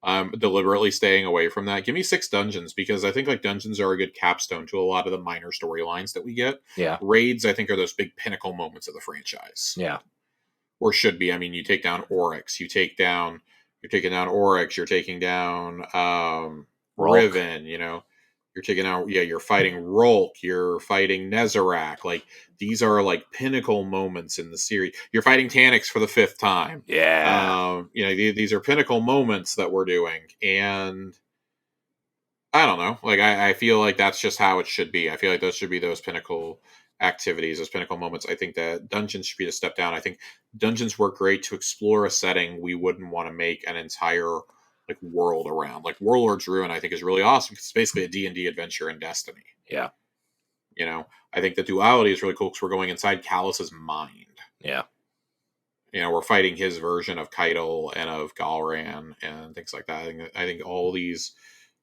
I'm deliberately staying away from that. Give me 6 dungeons, because I think dungeons are a good capstone to a lot of the minor storylines that we get.
Yeah.
Raids, I think, are those big pinnacle moments of the franchise.
Yeah.
Or should be. I mean, you take down Oryx, you're taking down Riven, you're taking out, you're fighting Rolk, you're fighting Nezarec. These are pinnacle moments in the series. You're fighting Taniks for the 5th time.
Yeah.
These are pinnacle moments that we're doing. And I don't know. I feel like that's just how it should be. I feel like those should be those pinnacle activities, those pinnacle moments. I think that dungeons should be a step down. I think dungeons work great to explore a setting we wouldn't want to make an entire world around. Warlord's Ruin, I think, is really awesome because it's basically a D&D adventure in Destiny.
Yeah.
I think the duality is really cool because we're going inside Callus's mind.
Yeah.
We're fighting his version of Keitel and of Galran and things like that. I think all these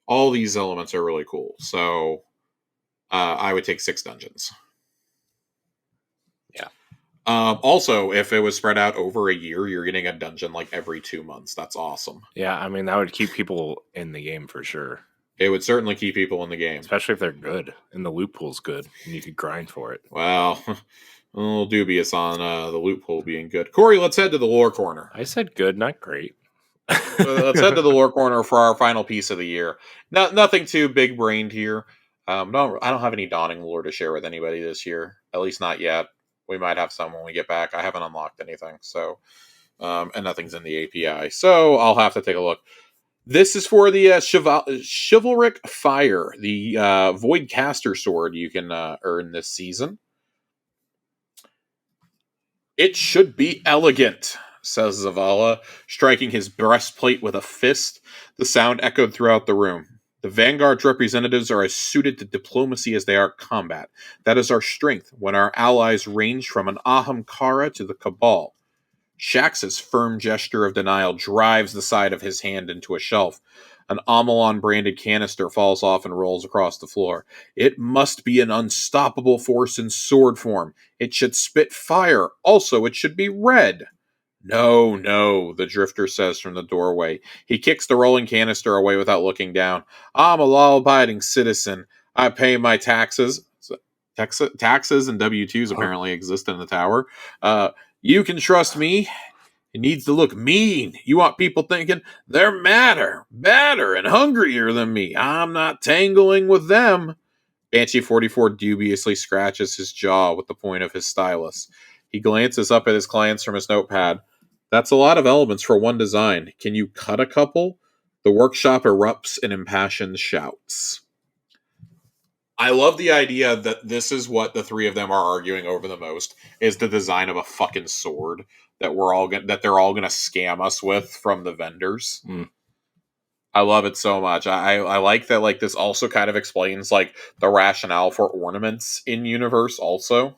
elements are really cool. So I would take 6 dungeons.
Yeah.
Also, if it was spread out over a year, you're getting a dungeon like every 2 months. That's awesome.
Yeah, I mean that would keep people in the game for sure.
It would certainly keep people in the game,
especially if they're good and the loot pool's good and you could grind for it.
Well, a little dubious on the loot pool being good. Corey, let's head to the lore corner.
I said good, not great.
Let's head to the lore corner for our final piece of the year. Nothing too big brained here. I don't have any Dawning lore to share with anybody this year. At least not yet. We might have some when we get back. I haven't unlocked anything, so and nothing's in the API, so I'll have to take a look. This is for the Chivalric Fire, the Void Caster Sword you can earn this season. It should be elegant, says Zavala, striking his breastplate with a fist. The sound echoed throughout the room. The Vanguard's representatives are as suited to diplomacy as they are combat. That is our strength when our allies range from an Ahamkara to the Cabal. Shax's firm gesture of denial drives the side of his hand into a shelf. An Amalon-branded canister falls off and rolls across the floor. It must be an unstoppable force in sword form. It should spit fire. Also, it should be red. No, the Drifter says from the doorway. He kicks the rolling canister away without looking down. I'm a law-abiding citizen. I pay my taxes. Taxes and W-2s apparently exist in the tower. You can trust me. It needs to look mean. You want people thinking they're madder, badder, and hungrier than me. I'm not tangling with them. Banshee 44 dubiously scratches his jaw with the point of his stylus. He glances up at his clients from his notepad. That's a lot of elements for one design. Can you cut a couple? The workshop erupts in impassioned shouts. I love the idea that this is what the three of them are arguing over the most, is the design of a fucking sword that they're all gonna scam us with from the vendors. I love it so much. I like that. Like, this also kind of explains like the rationale for ornaments in universe. Also,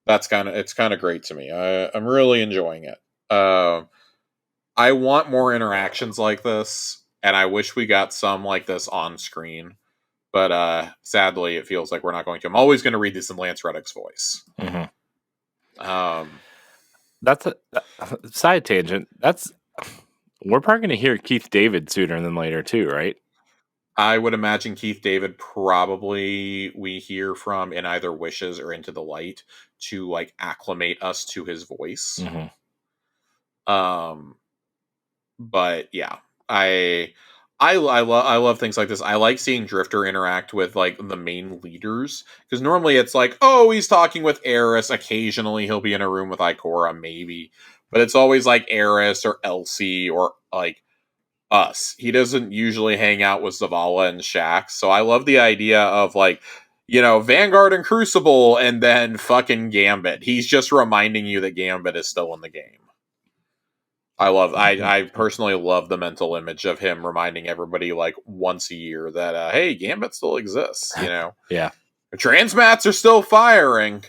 it's kind of great to me. I'm really enjoying it. I want more interactions like this, and I wish we got some like this on screen. But sadly, it feels like we're not going to. I'm always going to read this in Lance Reddick's voice.
Mm-hmm. That's a side tangent. We're probably going to hear Keith David sooner than later too, right?
I would imagine Keith David probably we hear from in either Wishes or Into the Light to like acclimate us to his voice.
Mm-hmm.
But yeah, I love things like this. I like seeing Drifter interact with like the main leaders, because normally it's like, oh, he's talking with Eris. Occasionally he'll be in a room with Ikora, maybe, but it's always like Eris or Elsie or like us. He doesn't usually hang out with Zavala and Shax. So I love the idea of like, Vanguard and Crucible and then fucking Gambit. He's just reminding you that Gambit is still in the game. I personally love the mental image of him reminding everybody like once a year that, hey, Gambit still exists,
Yeah.
The Transmats are still firing.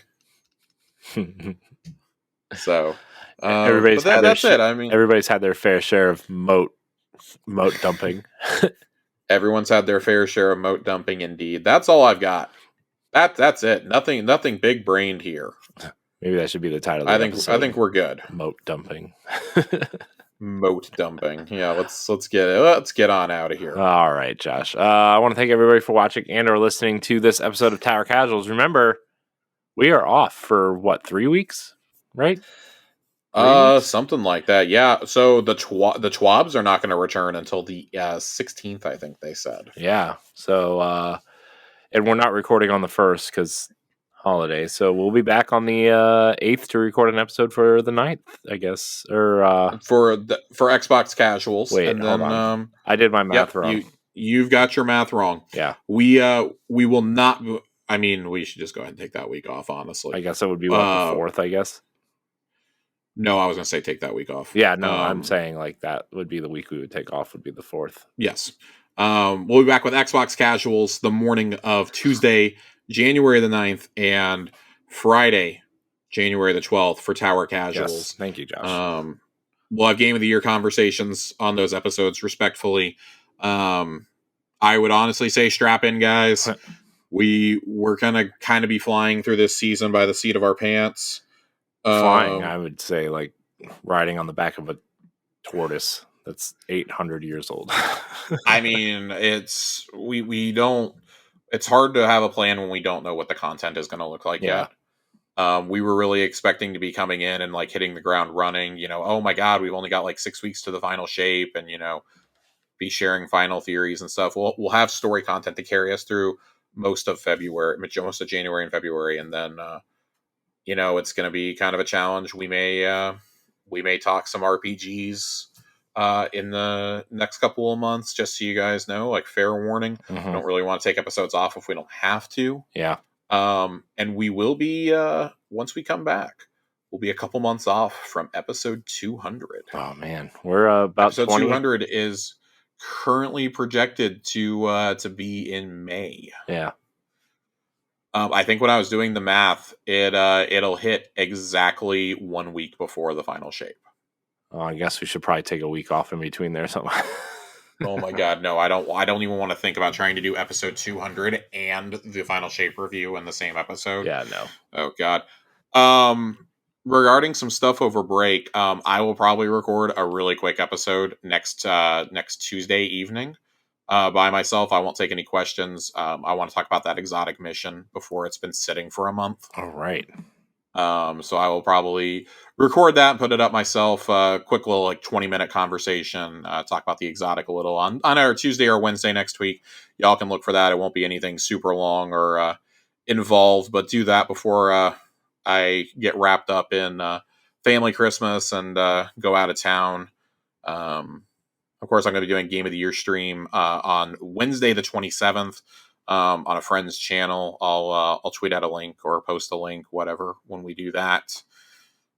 So, that's it. I mean,
everybody's had their fair share of moat dumping.
Everyone's had their fair share of moat dumping, indeed. That's all I've got. That's it. Nothing big brained here.
Maybe that should be the title of the episode.
I think we're good.
Moat dumping.
Moat dumping. Yeah, let's get on out of here.
All right, Josh. I want to thank everybody for watching and or listening to this episode of Tower Casuals. Remember, we are off for 3 weeks, right?
3 weeks? Something like that. Yeah. So the Twabs are not going to return until the 16th, I think they said.
Yeah. So and we're not recording on the 1st because holiday, so we'll be back on the 8th to record an episode for the 9th, I guess, or
for Xbox Casuals.
Wait,
and then
hold on. I did my math wrong.
You've got your math wrong.
Yeah,
we will not. I mean, we should just go ahead and take that week off. Honestly,
I guess it would be the 4th. I guess.
No, I was going to say take that week off.
Yeah, no, I'm saying like that would be the week we would take off. Would be the 4th.
Yes. We'll be back with Xbox Casuals the morning of Tuesday, January the 9th, and Friday, January the 12th for Tower Casuals.
Yes, thank you, Josh.
We'll have Game of the Year conversations on those episodes, respectfully. I would honestly say strap in, guys. We're going to kind of be flying through this season by the seat of our pants.
Flying, I would say, like riding on the back of a tortoise that's 800 years old.
I mean, we don't. It's hard to have a plan when we don't know what the content is going to look like
Yeah.
yet. We were really expecting to be coming in and like hitting the ground running. You know, oh my god, we've only got like 6 weeks to the final shape, and be sharing final theories and stuff. We'll have story content to carry us through most of February, most of January and February, and then it's going to be kind of a challenge. We may talk some RPGs in the next couple of months, just so you guys know, like fair warning.
Mhm.
Don't really want to take episodes off if we don't have to.
Yeah.
And we will be once we come back, we'll be a couple months off from episode 200.
Oh man, we're about
Episode
20.
200 is currently projected to be in May.
Yeah.
I think when I was doing the math, it'll hit exactly 1 week before the final shape.
Oh, I guess we should probably take a week off in between there or something.
Oh my god, no! I don't even want to think about trying to do episode 200 and the final shape review in the same episode.
Yeah, no.
Oh god. Regarding some stuff over break, I will probably record a really quick episode next Tuesday evening. By myself, I won't take any questions. I want to talk about that exotic mission before it's been sitting for a month.
All right.
So I will probably record that and put it up myself. Quick little 20-minute conversation. Talk about the exotic a little on our Tuesday or Wednesday next week. Y'all can look for that. It won't be anything super long or involved, but do that before I get wrapped up in family Christmas and go out of town. Of course, I'm going to be doing Game of the Year stream on Wednesday the 27th on a friend's channel. I'll tweet out a link or post a link, whatever, when we do that.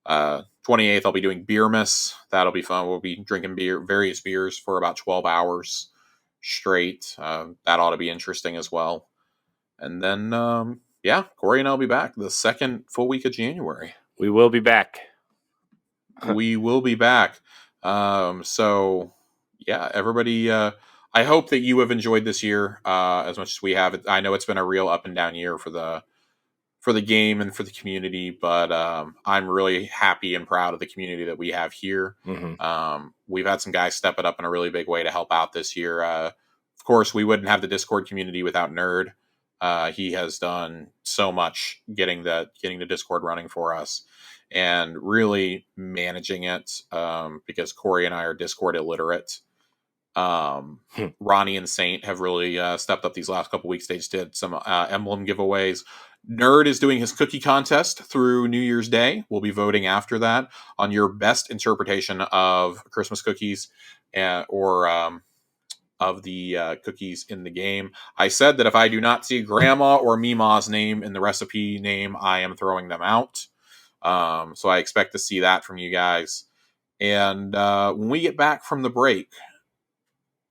28th, I'll be doing Beermas. That'll be fun. We'll be drinking various beers for about 12 hours straight. That ought to be interesting as well. And then, Corey and I'll be back the second full week of January.
We will be back.
We will be back. So yeah, everybody, I hope that you have enjoyed this year as much as we have. I know it's been a real up and down year for the game and for the community, but I'm really happy and proud of the community that we have here.
Mm-hmm.
We've had some guys step it up in a really big way to help out this year. Of course, we wouldn't have the Discord community without Nerd. He has done so much getting the Discord running for us and really managing it because Corey and I are Discord illiterate. Ronnie and Saint have really stepped up these last couple weeks. They just did some emblem giveaways. Nerd is doing his cookie contest through New Year's Day. We'll be voting after that on your best interpretation of Christmas cookies or of the cookies in the game. I said that if I do not see Grandma or Mima's name in the recipe name, I am throwing them out. So I expect to see that from you guys. And when we get back from the break,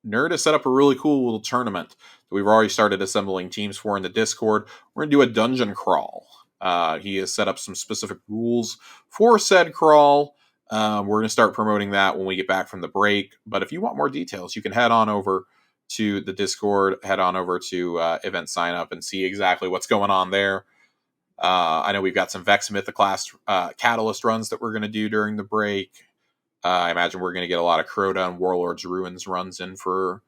Nerd has set up a really cool little tournament that we've already started assembling teams for in the Discord. We're going to do a dungeon crawl. He has set up some specific rules for said crawl. We're going to start promoting that when we get back from the break. But if you want more details, you can head on over to the Discord, head on over to event sign up and see exactly what's going on there. I know we've got some Vex Mythoclast Catalyst runs that we're going to do during the break. I imagine we're going to get a lot of Crota and Warlord's Ruins runs in for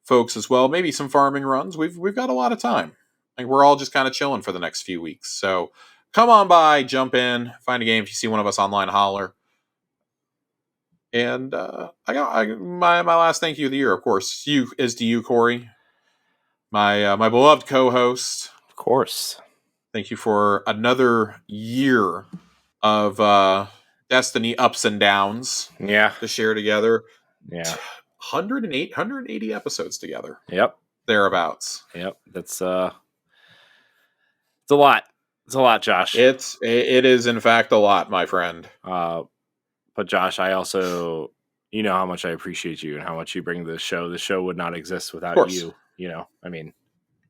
folks as well. Maybe some farming runs. We've got a lot of time. Like we're all just kind of chilling for the next few weeks. So come on by, jump in, find a game. If you see one of us online, holler. And my last thank you of the year, of course, is to you, Corey, my beloved co-host.
Of course.
Thank you for another year of Destiny ups and downs.
Yeah.
To share together.
Yeah.
180 episodes together.
Yep.
Thereabouts.
Yep. That's it's a lot. It's a lot, Josh.
It is in fact a lot, my friend.
But Josh, I also, you know how much I appreciate you and how much you bring to the show. The show would not exist without you. You know, I mean,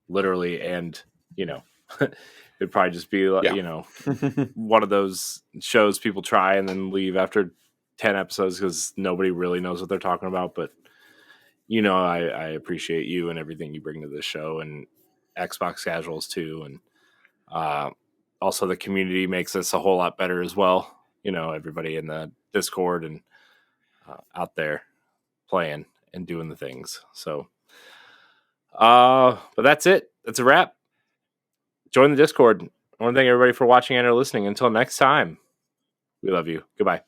literally, and it'd probably just be like, one of those shows people try and then leave after 10 episodes because nobody really knows what they're talking about. But, I appreciate you and everything you bring to this show and Xbox Casuals too. And also the community makes us a whole lot better as well. everybody in the Discord and out there playing and doing the things. So, but that's it. That's a wrap. Join the Discord. I want to thank everybody for watching and or listening. Until next time, we love you. Goodbye.